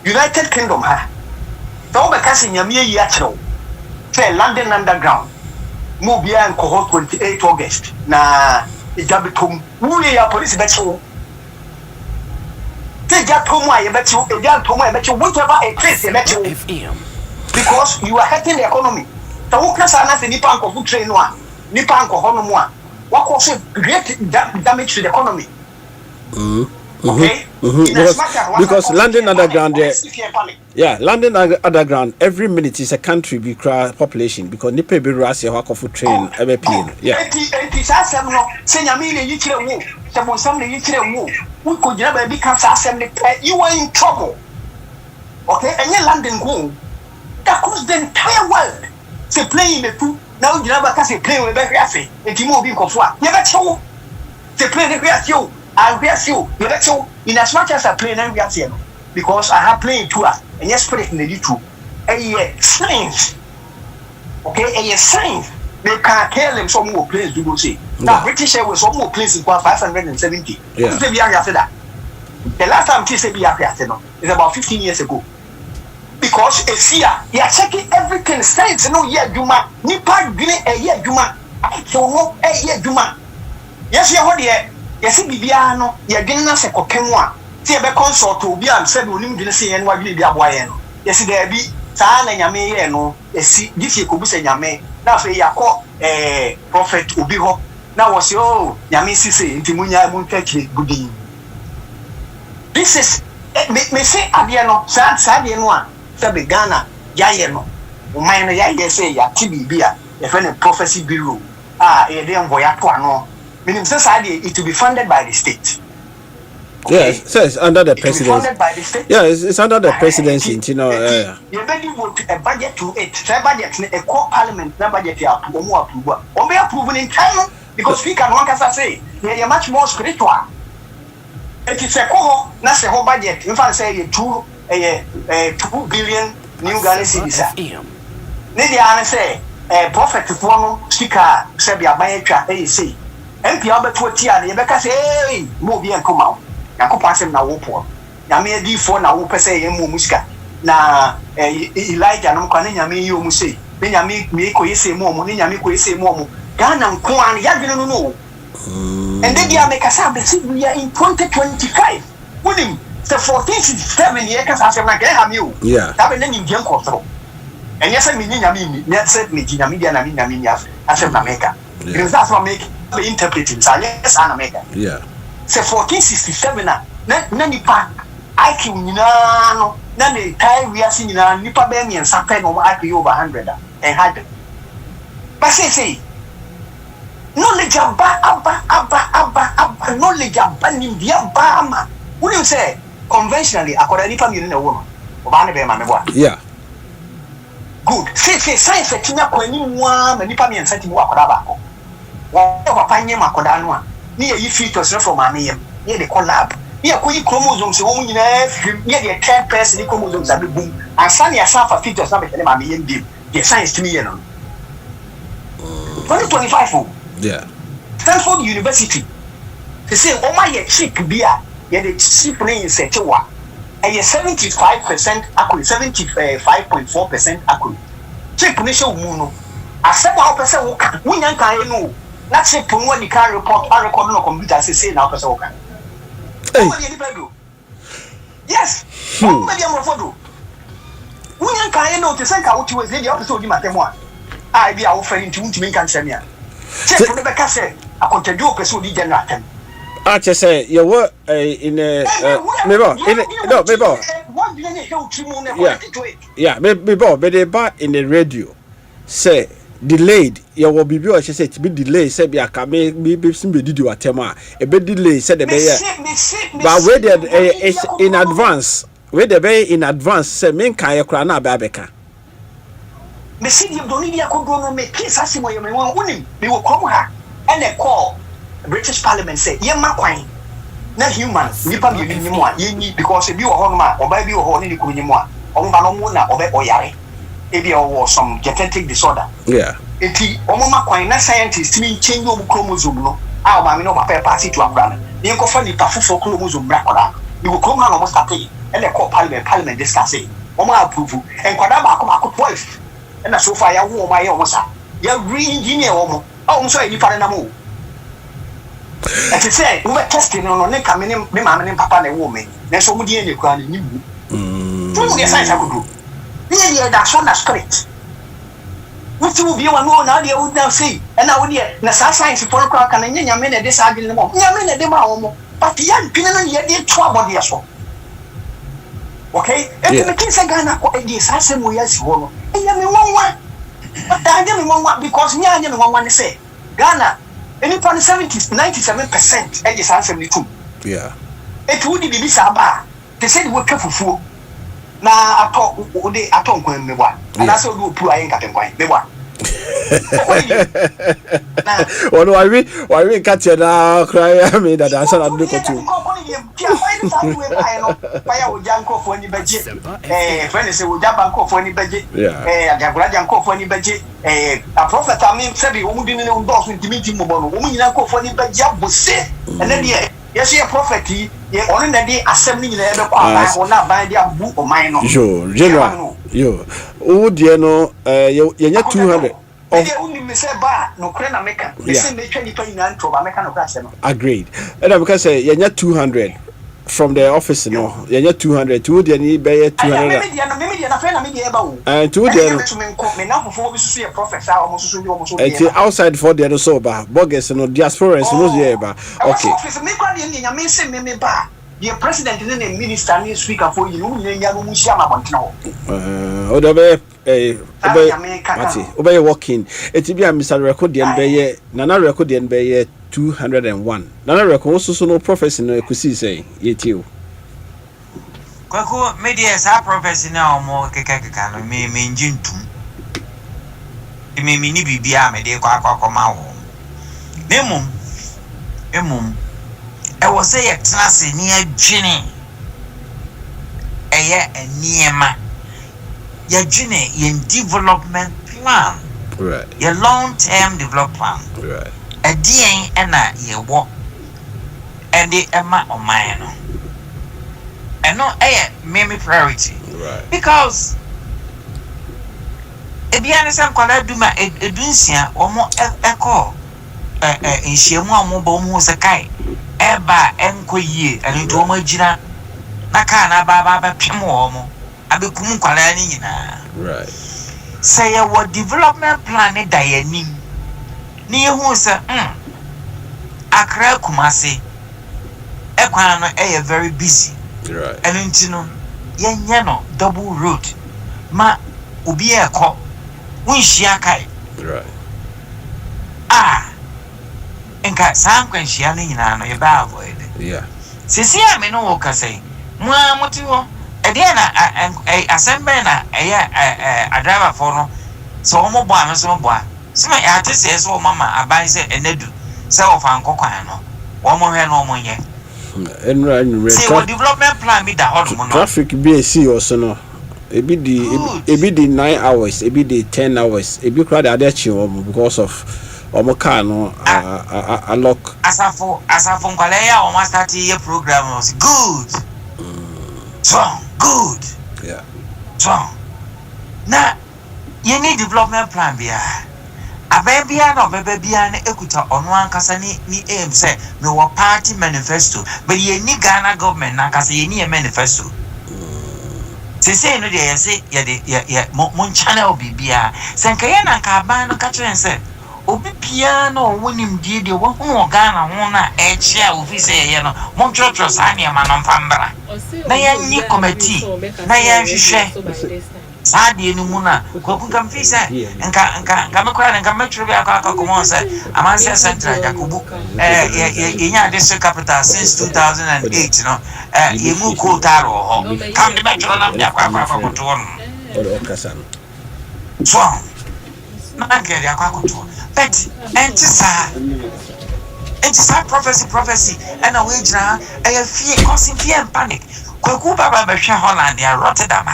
United Kingdom, so because in Yamia Yachro, say London Underground, Mobia and cohort 28 August, na Jabitum, we are police battle. Take that to my bet you, whatever a place they met you. Because you are hurting the economy. The workers are not the Nipan of train one, Nipan of Honor one. What causes great damage to the economy? Okay? Because London Underground, London Underground, every minute is a country we cry population because Nipe be Rasi or for train MPN. Yeah. You were in trouble. Okay? And you London go. That caused the entire world to play in the two. Now you never can say play with the Rafi. And Timo be Kofwa. Never told to play the Rafi. I guess you never told in as much as I play and Rafi. Because I have played tour and yes, put it in the YouTube. A science. Okay, a science. They can't tell them some more planes to go see. Now, British Airways some more planes in 570. Yeah. After that. The last time is about 15 years ago. Because a year, you are checking everything. Science, no year, Juma. Nipa, Guinea, a year, Juma. I don't know, a year, Juma. Yes, you are here. Yes, Bibiano, you are getting us a coquemwa. See a consort to be and said, we didn't see any what you be a boy. Yes, there be Tan and Yame, no, see, this year could be saying Yame. Now, say, Yako, a prophet Ubiho. Now was your Yami Sisi, Timunya, Muntaki, Goodin. This is, me say, Adiano, Sadiano, Sabi Ghana, Yayeno, Umina Yay say, Ya Tibi Bia, a friend of prophecy bureau. A damn voyatuano. Meaning, society is to be funded by the state. Okay. Yes, so it's under the presidency. Funded by the state? Yeah, it's under the presidency, you know. You better vote a budget to it. Say budget, a core parliament, no budget here, or more approval. Or be approved in time because we can, one can say, they are much more spiritual. It is a core, not a whole budget. In fact, say 2 billion new Ghana cedis. Nidia say, a prophet to form sticker, Sabia Bayacha, say, MP Albert Watia, the Becca say, hey, move and come out. Yakopasem na wopo. Nyame di fo na wo pese yemu musika. Na Elijah no kwa nyame yi o muse. Ne nyame me ko yese mu omo, ne nyame ko yese mu omo. Ghana nko an ya dwene no. And then dia make us we are in 2025. Wonim the 1467 year ka asem na get am you. Yeah. That be na nyim control. And yes me nyame mi, na said me nyame dia na me nyame ya asem na make. Because that's what make the interpreting. So yes ana make. Yeah. Say 1467 na nipa IQ nyina no na the time we are seeing na nipa be me nsape no IQ over 100 and 100. But say knowledge abba knowledge abba ni dia ba ma. When you say conventionally akoda nipa mi no wo oba ne be ma me bo. Yeah. Good. Say science etinya kwani mu a ma nipa mi nsati mu akoda ba ko. Wo papa nyem akoda no a ni ye features from ameyem ye the collab ye akoyi chromosomes wo nyina ye the third person chromosomes abi boom ansa ne asafa features na be tele ameyem dim the science to me ye no 2025 yeah Stanford University they say o ma ye chick bia ye the chick plane set wa and ye 75% accurate 75.4% accurate chick ne show mu no asema o pese wo ka wo nyan kan no. That's it. When you can report, I record on a computer. Say now, person okay. Yes. Maybe I'm for when you can know to say what you was in the episode, you might want. I be offering to make answer me. Check for the back. I say, I could do a person who didn't attend. I just say your work in a but they buy in the radio. Say. Delayed your will be I said to be delayed said be somebody did you atema a bit delayed said the but where they in advance where they be in advance say men kaya krana babeka me see you don't need to go no make case as you want unim me will come here and they call British Parliament say ye ma kwan na human nipa bi ni mu a ye ni because bi wo ho no ma oba bi wo ho ni ku ni mu a o ba no mu na oba oyare ebi or some genetic disorder. Yeah. Eti omoma kwan na scientists mean change your chromosome no. Ah ma me no papa pass it to abra. Ni ko fa ni pafufo chromosome bra koda. You will come on almost at and they call parliament discuss it. Omo approve. And kwada ba ko 12. And so far ya wo ma ye omo sa. Ya re-engineer omo. Ah omo so e fa na mo. And it say we testing no ne ka me ma me papa na wo me. Na so mo di e kwa ni bu. From the science agudu. Yeah, that's on the spirit. What you be one more now, they would now say, and now, dear, the science for a crack and a minute this argument. Yamina de Maomo, but young Pinana yet trouble dear so. Okay, and the kids are gonna go a assassin we as one. And you one. But I didn't want because me I didn't want to say Ghana, any point 97% and just answer me too. Yeah. It would be Saba. They said we're careful for. Now I talk when me one. And that's all do poor I ain't got them quite. Me one. Oh no, why we catch you now? Cry, I mean that answer I'm looking to. Fire with Janko for any budget. Friends say with Jabanko for any budget. Yeah. Janko for any budget. A prophet, I mean, said the woman didn't endorse with the meeting woman. Woman Yanko for any budget was say. And then, yes, a prophet, only the day assembling the other part, or not by their book or mine. Yo, General. Yo, oh, dear, no, you're 200. Agreed. And because you're not 200 from the office, no, you're not 200. Two, you need by 200. And two, outside for the other sober, bogus and diaspora, okay. The president is a minister and speaker for you. Obey walking. It be a Mr. Record the NBA, Nana record the NBA 201. Nana record also no prophecy no could see say yet you. Kwaku media sa prophecy na omo kekeka no me njintum. Me ni bibia me de kwa ma wo. Emum I was say a class near Jenny. Niema. Your Jenny in development plan. Right. Your long-term development plan. Right. A DN and a year walk. And the Emma or mine. And no maybe priority. Right. Because if you understand what I do my edunsia or more echo in Shemo Mobo Sakai. Eba enkoye ento omo agina na ka na baba pem omo abekum kwala ni nyina right say your development plan e dayanim ni hu se akra kumase ekwan no very busy right enti no yenye no double road ma obi ekọ wunhia kai right enka sankwanhia ne nyina no ye ba avoid yeah sisi ame no wo ka say mo amoti ho e de na Asempa na driver for no so mo bo am so mo bo sima ya te se so mama aban se enedu se wo fa nkokwan no wo mo hwe no mo nye see what development plan be da hot mo no traffic be a see also no e be the 9 hours e be the 10 hours e be crowd ade chi because of car no a lock asafo nkwale ya o ma start your program was good good yeah so na you need development plan bia abebia no bebia na ekuta ono ankasa ni aim say me wo party manifesto but ye ni Ghana government na ankasa ye ni manifesto say no dey say ye mon channel bibia senka ye na ka ban no ka kire say obi piano wonim die de wo hu Ghana ho na echia office ye no mon trotro sa ne ma no mfambra na ya nyi committee na ya hwehwe sadi enu muna kwaku kamfisa nka mekora nka metro bi akwa komo se amanse central Jakubu yenya district capital since 2008 no ye mu ko taro ho kam de metro na ya kwa koto won okasa so na ngere akwa koto but entisa prophecy and a wage fear causing fear and panic kwaku baba be hwe Holland ya Rotterdam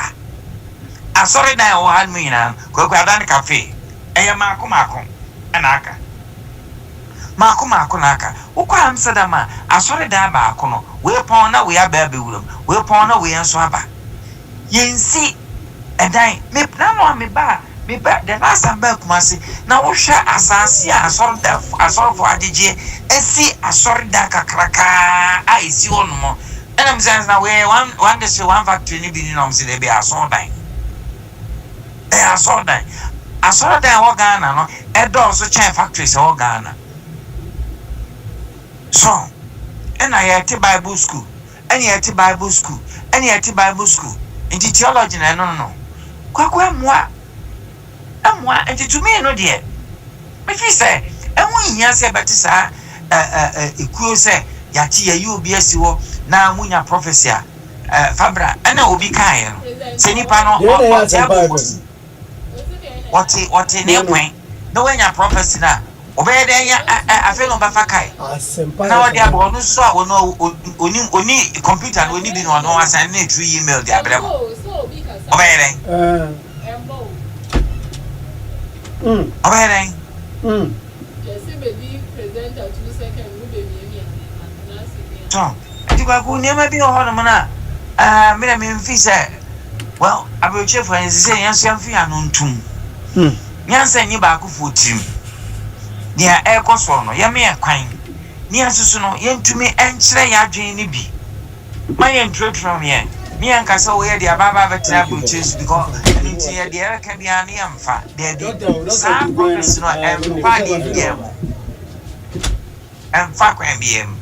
sorry na o han mi na kwaku adan cafe mako anaka mako naka ukwa Amsterdam sorry da ba akono we pon na we aba be wuram we pon na we enso aba yensi edan me na no me ba the last time back kumasi na wo hwe asase asori fo ajeje esi asori da kakraka isi wonumo enam sense na we one day one factory ni bi ni nom se dey be asori dan wo Ghana no e do so chain factories wo Ghana so and I at Bible school, and yet Bible school, and yet Bible school, into theology, and no. Quack, moi, and to me, no dear. But he said, and when you say, but sir, cool say, Yatia, you be a sewer, now when your prophecy, Fabra, and I will be kind. Senipano, what in your point? No one your prophecy now. Obey there, I feel on Bafakai. Asempa. Now, they are bonus, so I no only computer, we need no one send me 3 email, they are bravo. Obey there. Tom, you go never be a hormona. Madame Fisa. Well, Abrokyire friends say, yes, I'm free and tomb. Yes, and you back for team. Near air cosmono, Yammy a quine. Near Susuno, yen to me and say, ya Jane be. My entry from here. Me and Castle, where the Ababa vegetable chase because the air can be an fat. There be some professional and party and fuck MBM.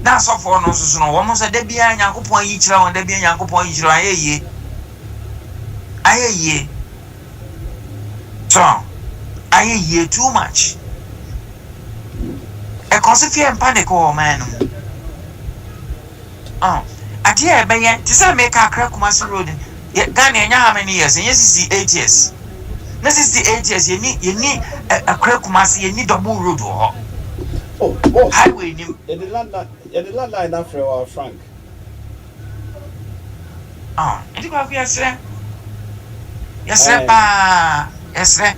That's all for no Susuno. Almost a debut and Yanko point each round, and debut and Yanko point each round. I hear so I hear too much. A consequence and panic, oh man. Oh, I dear, but yet, to some make a crack master road. Yet, Ghana, how many years? And yes, it's the 8 years. This is the 8 years. You need a crack master, you need a bull road. Oh, highway, you the landline after our Frank. Oh, and you go, yes, sir. Yes, sir, yes, sir.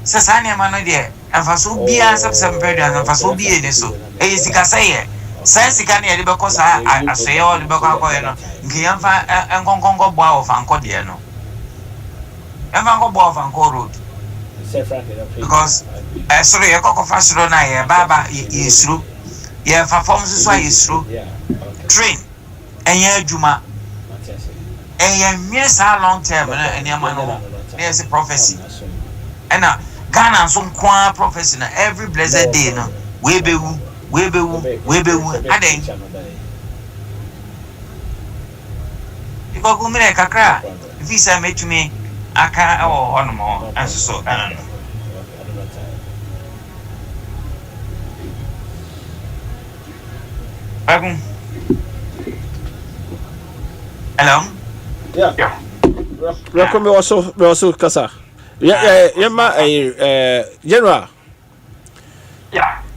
Sasania, man, dear. And for so be as some period, and for so be it so. Is the Casay. Sense can hear because I say all the Bocacoino. Gianfa and Congo Bow of Anco Diano. And Anco Bow of Anco Road. Because, sorry, a cock of Fasrona, Baba is through. Yeah, for forms why is through. Train. And yeah, Juma. And yes, how long term and Yamano. There's a prophecy. And now, Ghana some qua prophecy every blessed day. No, we be. I think. If I go me like a crack, if he say me to me, I can't or more. And so, I don't know. Hello? Yeah. Welcome also, Kasa. General.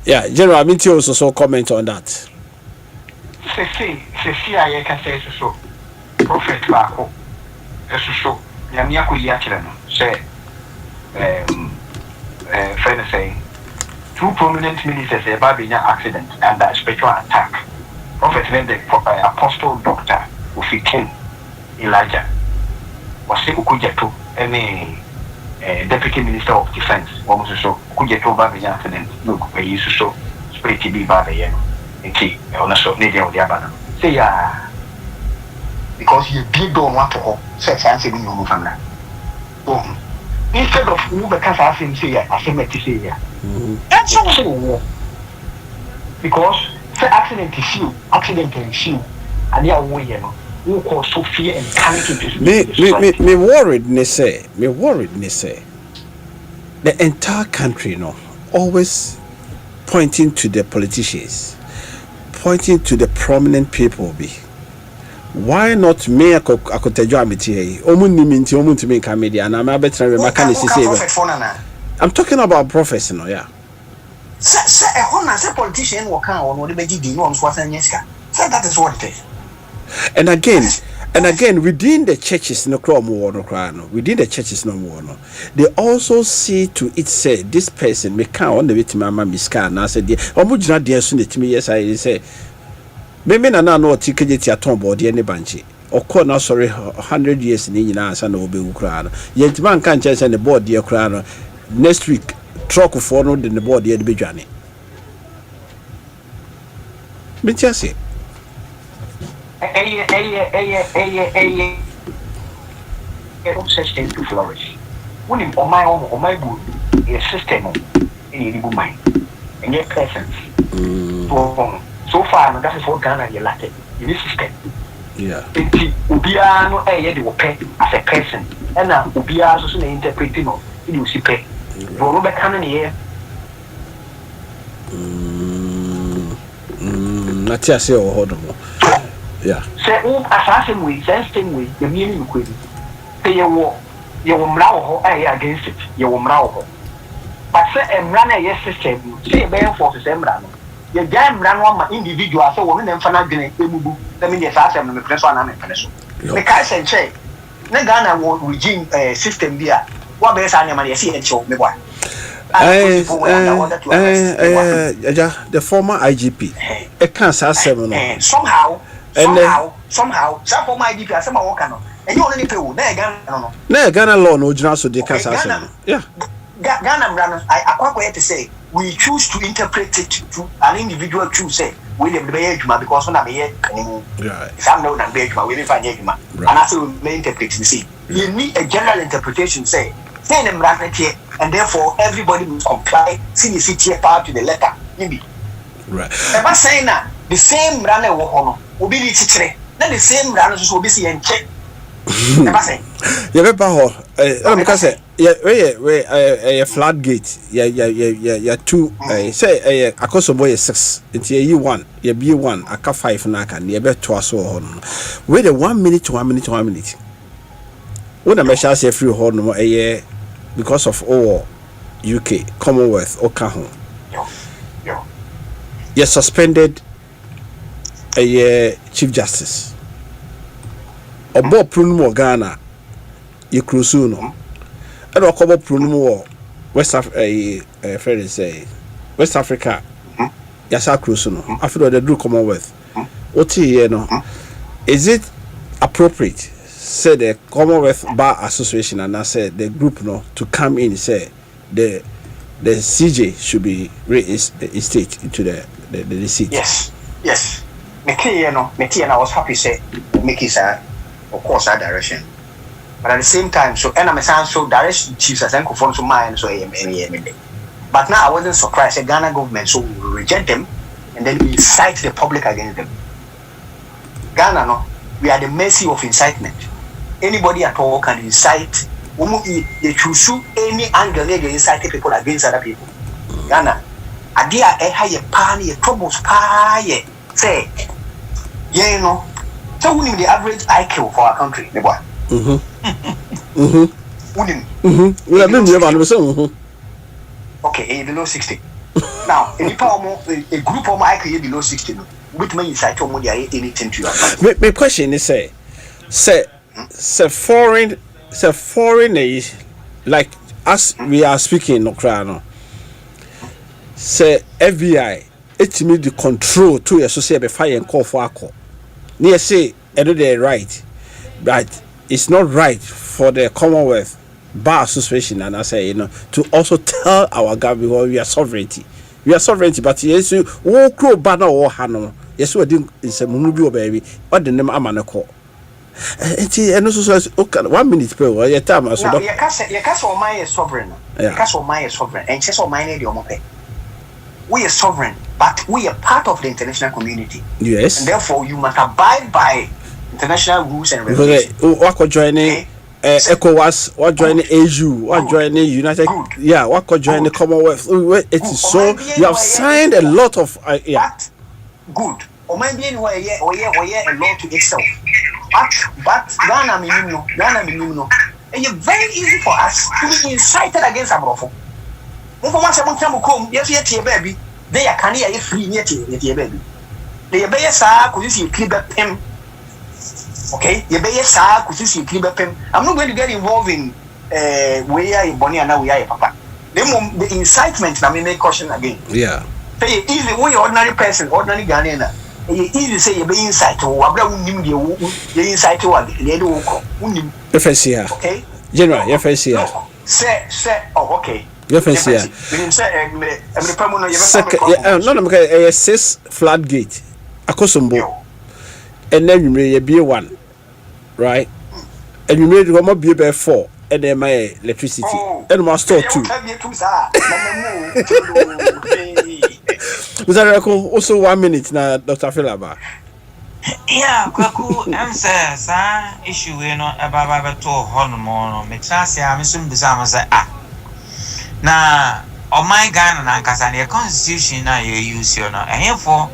Yeah, General, I mean to also comment on that. See, I can say so. Prophet Bako, so, Yamiaku Yachilano, say, friend say, 2 prominent ministers about being an accident and a spiritual attack. Prophet named the apostle doctor who became Elijah was Ukujeto, any deputy minister of defense, almost so, Kujeto Baby accident, look, where you so spirit be Baby, and key, on so near the Abana. Say, because you big don't want to say, answering your family. Boom. Instead of who because I think say, I say, to say, that's also because the accident is you, and you are way, you know. Who cause so fear and panic into me worried, ne say. The entire country, you know, always pointing to the politicians, pointing to the prominent people. Be why not me? Akonta amiti omunni minti omuntu me media and I'm better remaka say. I'm talking about prophets, you know, yeah. Say a honor, say politician will come on the beji no so yeska. So that is what it is. And again, within the churches, within the churches, they also see to it say this person may count on the way to Mama Miska and I said, Omujina dear soon to me, yes, I say, maybe I know ticket at tombo, the any banshee, or call now, sorry, 100 years in Indian and will be Ukraine. Yet man can't just send the board, dear crown. Next week, truck of four in the board, the Bijani. But just say. System to flourish. When you on my good, a system in your mind and your presence. so far no that is what Ghana you lack in this system. Yeah. Ubia no the open as a person and now Ubia so na interpreting no you see pay. Bro be kan na here. Na tia se o hodo mo. Yeah. Say assassin we same way the meaning ku ni. Say you mra ho against it. You mra ho. But say emra na yes system. Say be enforce emra no. You jam ran one individual so woman and fana gene emubu. Let me just ask them me press one and press. Me kai say che. Na Ghana wo regime system dia. What be say na see and show me boy. The former IGP. I can't say somehow some former IGP as some work no. And you only pay na Ghana no. Na Ghana law no general so they can't say. Yeah. Ghana brand I to say we choose to interpret it to an individual choose say William Bejuma because when I'm here some know that Bejuma we find Bejuma and I say we may interpret you see you need a general interpretation say them brand here and therefore everybody must comply see the city part to the letter maybe right I'm saying that the same brand will be the not the same brand will be see and check I'm saying yeah because we flat gate yeah two say akosobo 6 into ye 1 ye B1 aka 5 na aka ne be to aso ho no we the 1 minute to 1 minute to 1 minute when I measure say free ho no because of all UK Commonwealth oka ho you suspended a chief justice obo prunumo Ghana ye cruise no and okobo prunumo West Africa yasa cruise no after the do Commonwealth what here no is it appropriate say the Commonwealth Bar Association and I said the group no to come in say the CJ should be reinstated into the seat? Yes me I was happy say make it of course that direction. But at the same time, so and I'm so direction chiefs as I conform to mine so but now I wasn't surprised the Ghana government so we reject them and then we incite the public against them. Ghana no, we are the mercy of incitement. Anybody at all can incite you choose any angle they incite people against other people. Ghana, idea higher party troubles pie say you know. So we need the average IQ for our country, the boy. Okay, below 60. Now, a group of IQ below 60, which means I told you anything to you. My question is say foreign like as we are speaking no crano. Say FBI, it me the control to your society fire and call for alcohol. Near say they're right, but it's not right for the Commonwealth Bar Association and I say to also tell our government because we are sovereignty, but yes you won't grow banner or hano yes we didn't it's a munubi baby what the name amanako and also 1 minute per your time as well. Your castle mine is sovereign. Castle mine is sovereign and just mine the omope. We are sovereign, but we are part of the international community. Yes. And therefore, you must abide by international rules and regulations. What could joining ECOWAS? What joining AU? What joining United? Yeah. What could join the Commonwealth? It is so. You have signed a lot of. Yeah. Good. Or maybe a lot to itself. But Ghana minimum. And it's very easy for us to be incited against Abrofo. Yes, baby. They are canny free yet, baby. They obey sa could you keep him? Okay, you obey sa could you keep him? I'm not going to get involved in where you Bonnie and now we are papa. The incitement, I mean, make caution again. Yeah. Say easy, we ordinary person, ordinary Ghanaian. You easy say you be inside to you inside to what they do. FSCR. Okay, General, FSCR. Say, oh, okay. Yes, yeah. No, 6 flat gate. Akosombo. And then you may be 1, right? And you made one more be 4, and then my electricity. And my store 2. Muzareko also 1 minute na Dr. Philaba. Yeah, kwaku emse sa issue we no ababa to hono no me trase a me sum bisa am say na oh my God na nkasa na constitution na you use you no ehefo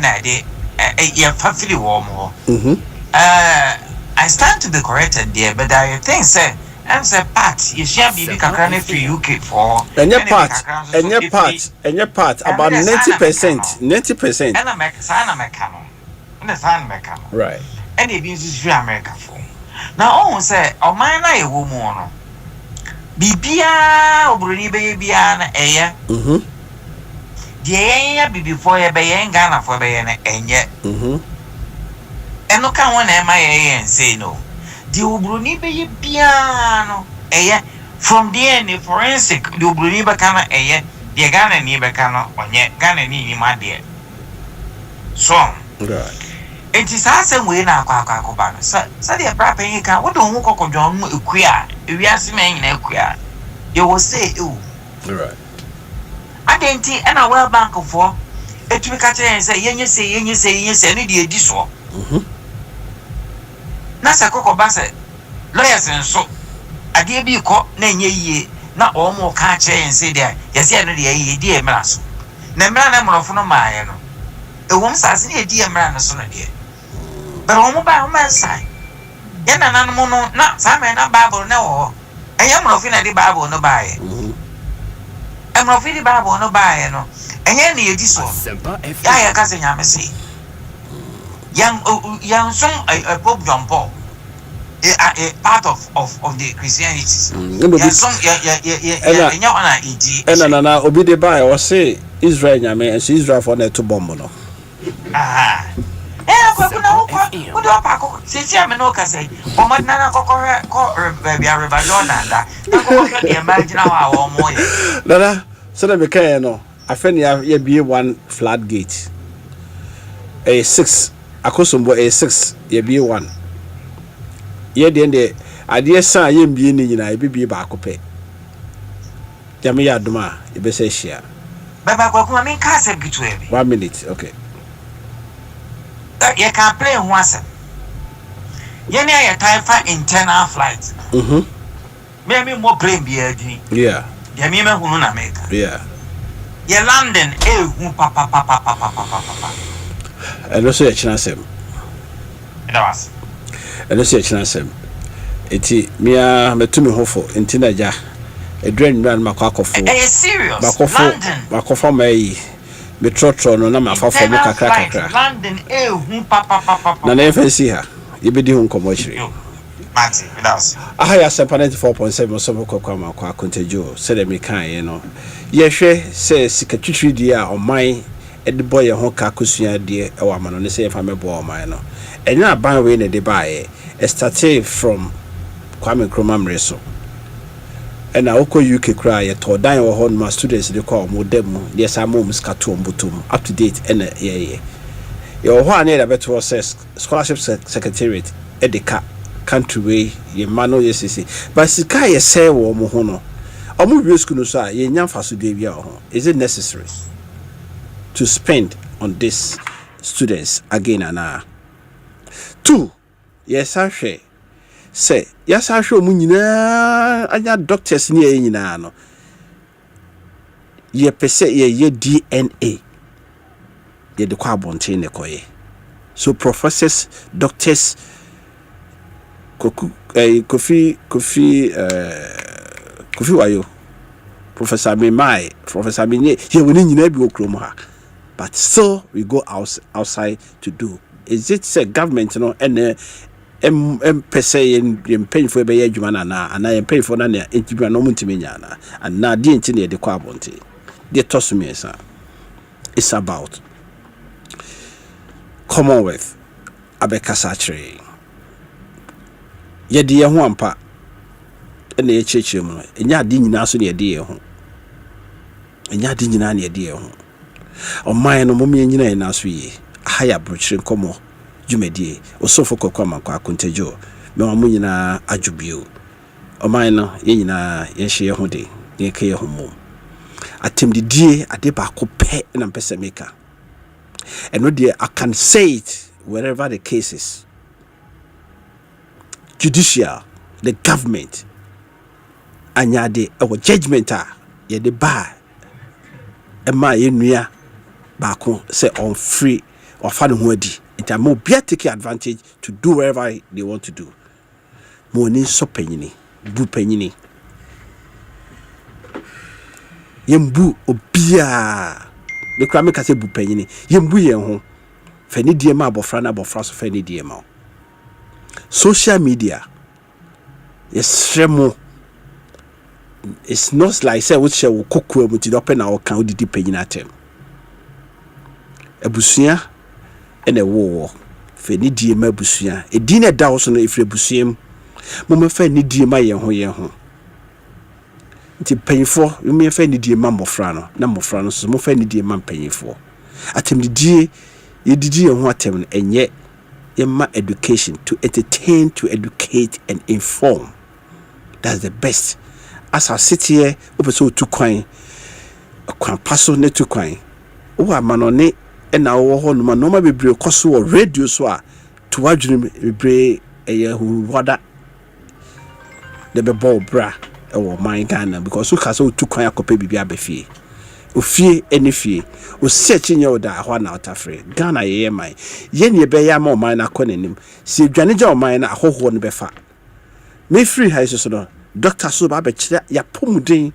na de ye family wo mo I stand to be corrected there, but I think say I'm say part you share be kakra na free UK for and your part about 90%. And America. Right. And it means free America for. Now on say oh my na e wo mu no. Bibia obroni be bia na eye. Die bibi for ye be ye Ghana for be ye na enye. Eno kan won na ma ye say no. The obroni be bia no eye from there ni forensic the obroni be kana eye the Ghana ni be kana onye Ghana ni ma there so right it is ase we na akwa ba no sa the bra pen kan wo don hu kokodjon mu ekua ewiase men na ekua you will say right adenti and a World Bank for etumi ka tell say yenye say ni de edi so na sa kokoba say lawyers nso ade bi ko na nye yie na omo ka che say there yes ya no de yie di emra so na emra na mrofo no maaye no ewom sase na edi emra no so na de but omo ba o man sai ya na nanu no na sa me na Bible na wo enye mrofo na di Bible no baaye mrofo di Bible no baaye no enye na edi so ya ka se nyame sei yang some Pope John Paul a part of the Christianity. Na obi de buy or say Israel nyame and Israel for net to bomb no. Ko do pa ko se me no ka say o ma na ko baby Reba da ko de imagine how o mo ye. Dada so na me kan no afeni ya bie one flat gate. 6 akosombo 6 ye bie 1 ye de ende ade san ye mbie ni nyina e bibie ba akopɛ jame ya duma e be se hia baba kwa kuma min ka se gitu ebe 1 minute okay ye can play one ye ne ya type internal flight me mo plane bi adini yeah ye me hunu na America yeah ye London hu papa and also a chance and also a chance eti mia metumi hofo enti na ja edren ran makakofo serious makofo mai metrotro no na mafafo mu kakra London hu papa na na efensi ha yebedi hu nkomo chiri Mati without aha ya Asempa 94.7 so bokwa ma kwa Akonta se de me kan ye no ye hwe se sikatwitwi di a oman edi boy ho ka kosua de e wa ma no ne se ye fa mebo oman no enya ban we ne de bae started from Kwame Nkrumah mreso ena oko UK kra ye to dan wo ho no students de kwa mo dem ye sa mo muskato mbutum up to date ena ye ho ane da beto scholarship secretariat edika country way ye mano yesisi but sika ye say wo mo ho no omo wi school no so a ye nyamfa so de bia ho is it necessary to spend on this students again and 2 yes I say yes I show mu nyina anya doctors ni ye nyina no ye pese ye DNA ye de kwa bonte ne koye so professors doctors Kofi wayo Professor Mimai Professor Minye here we nyina bi okrom ha but still we go outside to do is it say government no and pese yen painful be adwuma na and painful na na entibia no muntimi nya na and na de enti na de kwa bonte de toss me sir it's about Commonwealth abekasa chire yedi ye ho ampa ene ye chechire mu enya ade nyina so ne yedi ye ho enya ade nyina ne yedi ye ho o man no mom ye nyina na so yi haya Abrokyire Nkomo dwumadie osofo kokwa makwa Akonta me wa mu nyina adwubio o man no ye nyina ye hye ye ho de ye ke ye ho mu Atemdidie ade baako pɛ na mpɛ sɛ meka. And no dear, I can say it wherever the case is. Judicial, the government, and yade our judgment ye de ba ema ye nua baako say on free or fa ho adi. It are more be take advantage to do whatever they want to do. Mo ni so panyini, bu panyini. Yembu obia. The crime can say bu panyini. Yembu yen ho. Fe ni die ma abofra na abofra so fe ni die ma. Social media. Yes, remo. It's not like say what shall kokko mu ti open na o kan odidi panyina atem. Ebusua ene wo fe ni die ma busua. Edi na da wo so no efre busuam. Mo me fe ni die ma yen ho. Nti panyifo yo me fe ni die ma mofra no na mofra no so mo fe ni die ma panyifo. Atem di die ye didi yen ho atem no enye yema education to entertain, to educate and inform. That's the best. As I sit here, open so to kwan paso ne to kwan. O amanone e na wo ho no ma bebre koso o radio so a to wadwene bebre eye hu wada de be ball bra e wo man Ghana because so ka so to kwan akopa bibia befie. Ofie eni fie o search nya oda ho na otafre Ghana ye man ye ne be ya ma o man na konanim si dwane ja o man na ahoho no befa me free high so no doctor so ba be kire ya pomuden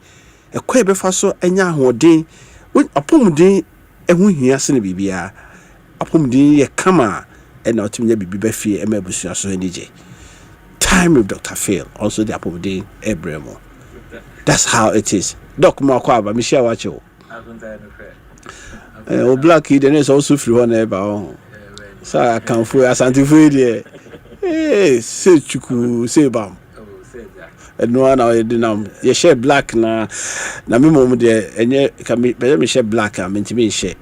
e kwa be fa so enya ahoden apomuden ehu hia se ne bibia apomuden ye kama e na otimnya bibi ba fie e ma busua so enije time with Dr. Phil also the apomuden ebremo. That's how it is. Doc Makwa, Michelle Wacho. O black kid is also free one eba. So I can for Asante Free. Eh, say chuku, say bam. No one now you share black na me mom de enye ka me share black am ntimi share.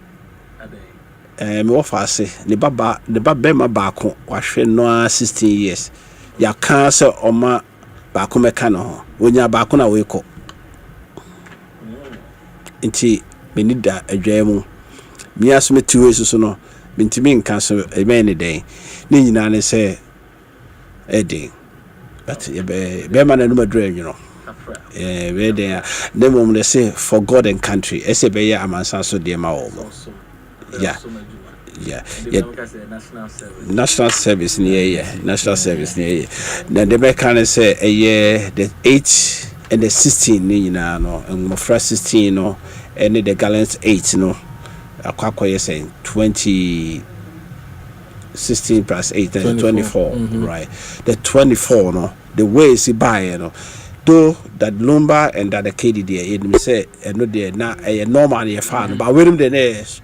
Me wo fa ase ne baba ma baako wa hwe no 16 years. Ya kan se oma baako meka no ho. Onya baako na we ko. Nti me need da adwam me asome tiwe so no mentimi nka so e me ne den ne nyina ne se edi but be man no madra you we dey ne mom dey say for God and country e say be ya amansa so dey ma wo yeah national service near national service near then the be can say a year the 8 and the 16 ni nyina no ngofra 16 no and the gallants 8 no akwakoye say 20 16 plus 8 and 24 right the 24 no the way is buy you know though that lumber and that the KDD it me say no there na a normal ye fan but with him the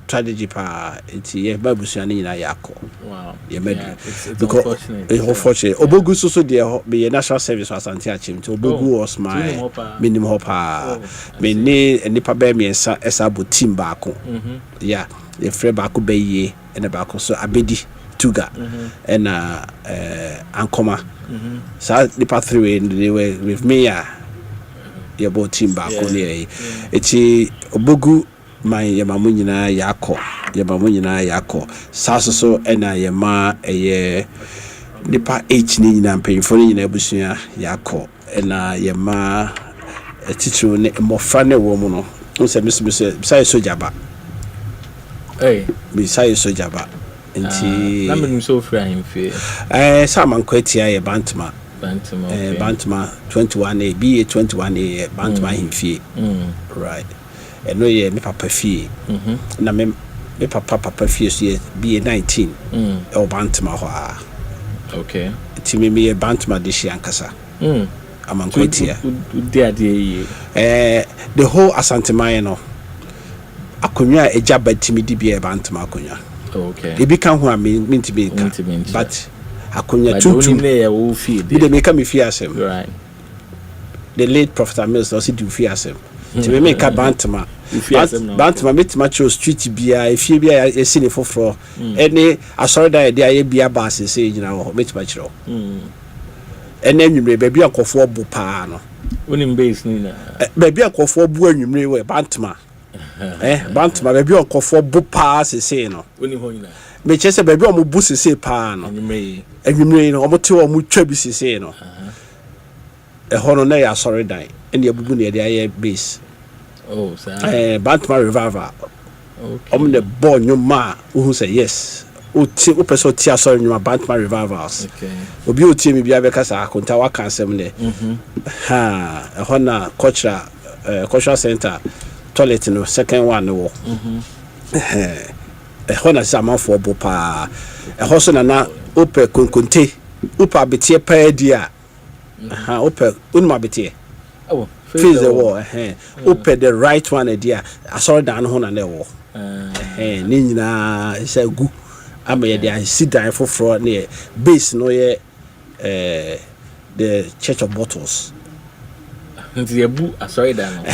strategy pa enti ye babusu ani na yakọ wow ye made because unfortunately obogu so there be national service Asante Achim to obogu was my minimum hopa me ni nipa be me esa bo team baako yeah the free baako be ye and baako so abedi tuga and ankoma so nipa 3 they were with me yeah bo team baako ne eti obogu my yamamu nyina yakọ saso so ena yema eye nipa 8 ni nyina mpanyfo ni nyina abusua yakọ ena yema titru ne mofra ne wo mu no nse misai sojaba misai sojaba nti na me so free him fe sa man kwatia ye bantama 21A BA 21A bantama him fe right no ye me papa fie na me papa fie so ye be 19 e bantama ho okay ti me ye bantama de shi ankasa amankwetia the whole Asante man no akonwa eja batimi di bia bantama akonwa okay e bi kan ho a me ntimi kan but akonwa tutu me ye wo fie de me ka me fie asem right the late Prophet Mills also do fie asem ti me ka bantama metima cho street bia efie bia esi ne foforo ene asori da dia ye bia baase se nyina ho metima chiro ene nwumre ba bia nkofo bo pa no Unim base nina. Baby akofo bu anwumre we bantama. Bantama baby akofo bu pa sese no. Unim ho nyina. Me chese baby o mu bu sese pa no. Anwumre no o mo te o mu twa bi sese no. Hono na ya sorry dan. Ene abubu na de aye base. Oh, sir. Bantama revival. Okay. The born your ma who say yes. Uti upeso tia sorry nyuma Bantama revivals. Okay. Obi uti mi bia beka sa Akonta waka nsem ne. Ha, hona cultural center toilet no second one no. Hona sama for bo pa. Hoso na ope konkonte. Upa betie pa dia. Ha, ope unma betie. Oh, face the wall. Ope the right one dia. Asori dan ho na wo. Ni nyina say gu amaye dey sit down for near base no ye the Church of Bottles. Nti ebu asori dan no.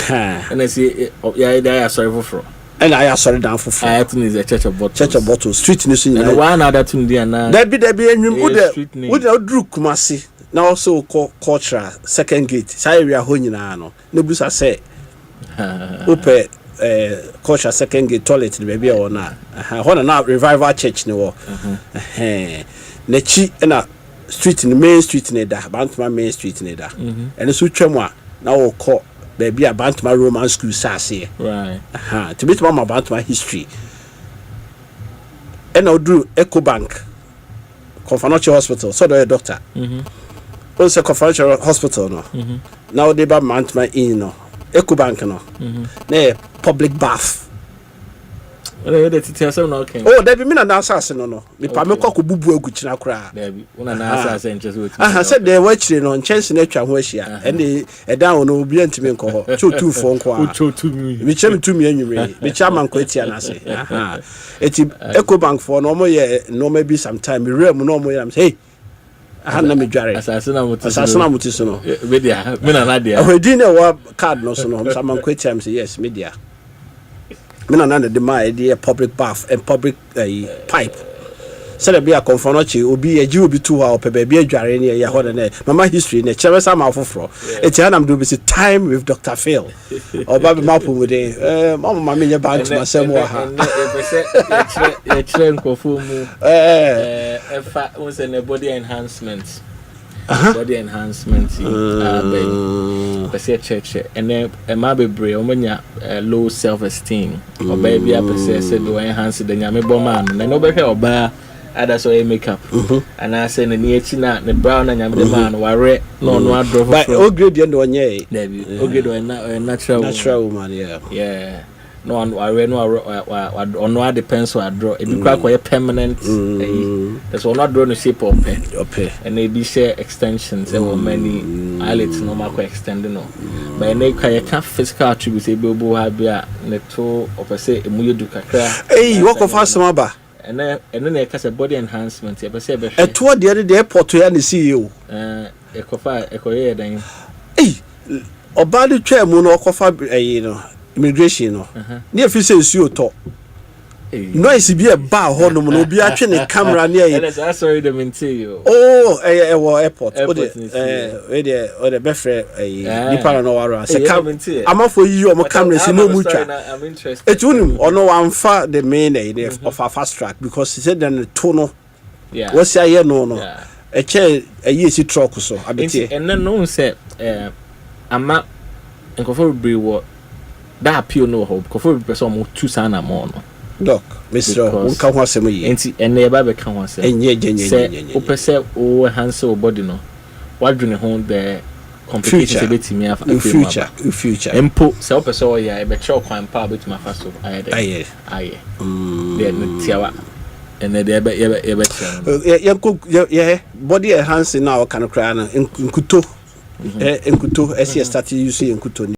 And I say ya dey asori for. And I asori dan for. I think is the Church of Bottles. Church of Bottles street ni so nyina. And one other tune dey na. There be enwum wo de odru Kumasi. Now also cultural second gate. Say we are ho nyina no. No busa say. Ope culture second gate toilet the baby or na na revival church ni wo na chi na street ni main street ni da Bantama main street ni da and so twam a na wo call baby a Bantama Roman school sase right to bit mama Bantama history and odru Eco Bank Confanachi Hospital so the doctor also Confanachi Hospital no now they ba Bantama in no Eco Bank no na public bath. Oh, there be me na asase no no. Me pa me kwa bubu agu kina kra. There be una na asase enches with. Said there wa kire no chance na twa ho ahia. And e down no obi antime nko ho. Cho 2 fo nko a. Cho 2 mi. Me chem 2 mi anwure. Me chairman ko etia na se. Eti Eco Bank for no mo ye no maybe sometime me rem no mo ye say hey na me dware. Asase na muti so no. Media. Me na dia. Already na wa card no so no. Chairman ko etia say yes media. Me na the my idea public bath and public pipe. So there be a Confanachi obi e ji obi tu ha ope be adware ne ya ho na mama history ne chere sa ma foforo. Eti anam do be say time with Dr. Phil. Oba be mapu with mama me nya bank masem wa ha. E chere nkofo mu efa won say body enhancement. Body enhancement baby pese church and then ma bebre omanya low self esteem or baby pese say do enhance the nyame boma no no be hwe oba ada so makeup and I say na ni echi na the brown na nyame the man ware no no adro but o grade and onye baby o grade natural woman yeah no one ware no no depends on draw it be quite permanent that's all not draw no shape of okay and they be share extensions there were many eyelids no ma extending no but and they can physical attributes e be have bia ne to of say emuyedu kakra hey work of asema ba and then they cast a body enhancement e be say be e to the airport ya ne CEO e kofa e koye dan hey obali twa mu no kofa no immigration no near fi say nsuo to noise bi e ba ho no no bi atwe ne camera ne and sorry the mentee oh airport o de be free nipa no waro say amafo yi o mo camera si no mu twa I'm interested etunim ono amfa the main of a fast track because he said then to no what's ya no e che ayi si truck so abeti and then no say ama nkofo be what that appeal no hope because person mo two sana more no doc Mr. Unka ho asem yi enti ene ba be ka ho asem enye o pese o hands o body no wadwene ho the complications betimi afa future empo se o pese o ya e be che kwan pa betimi afa so aye de tiawa ene de ye be body enhancing now kan kra na nkuto nkuto esi start use nkuto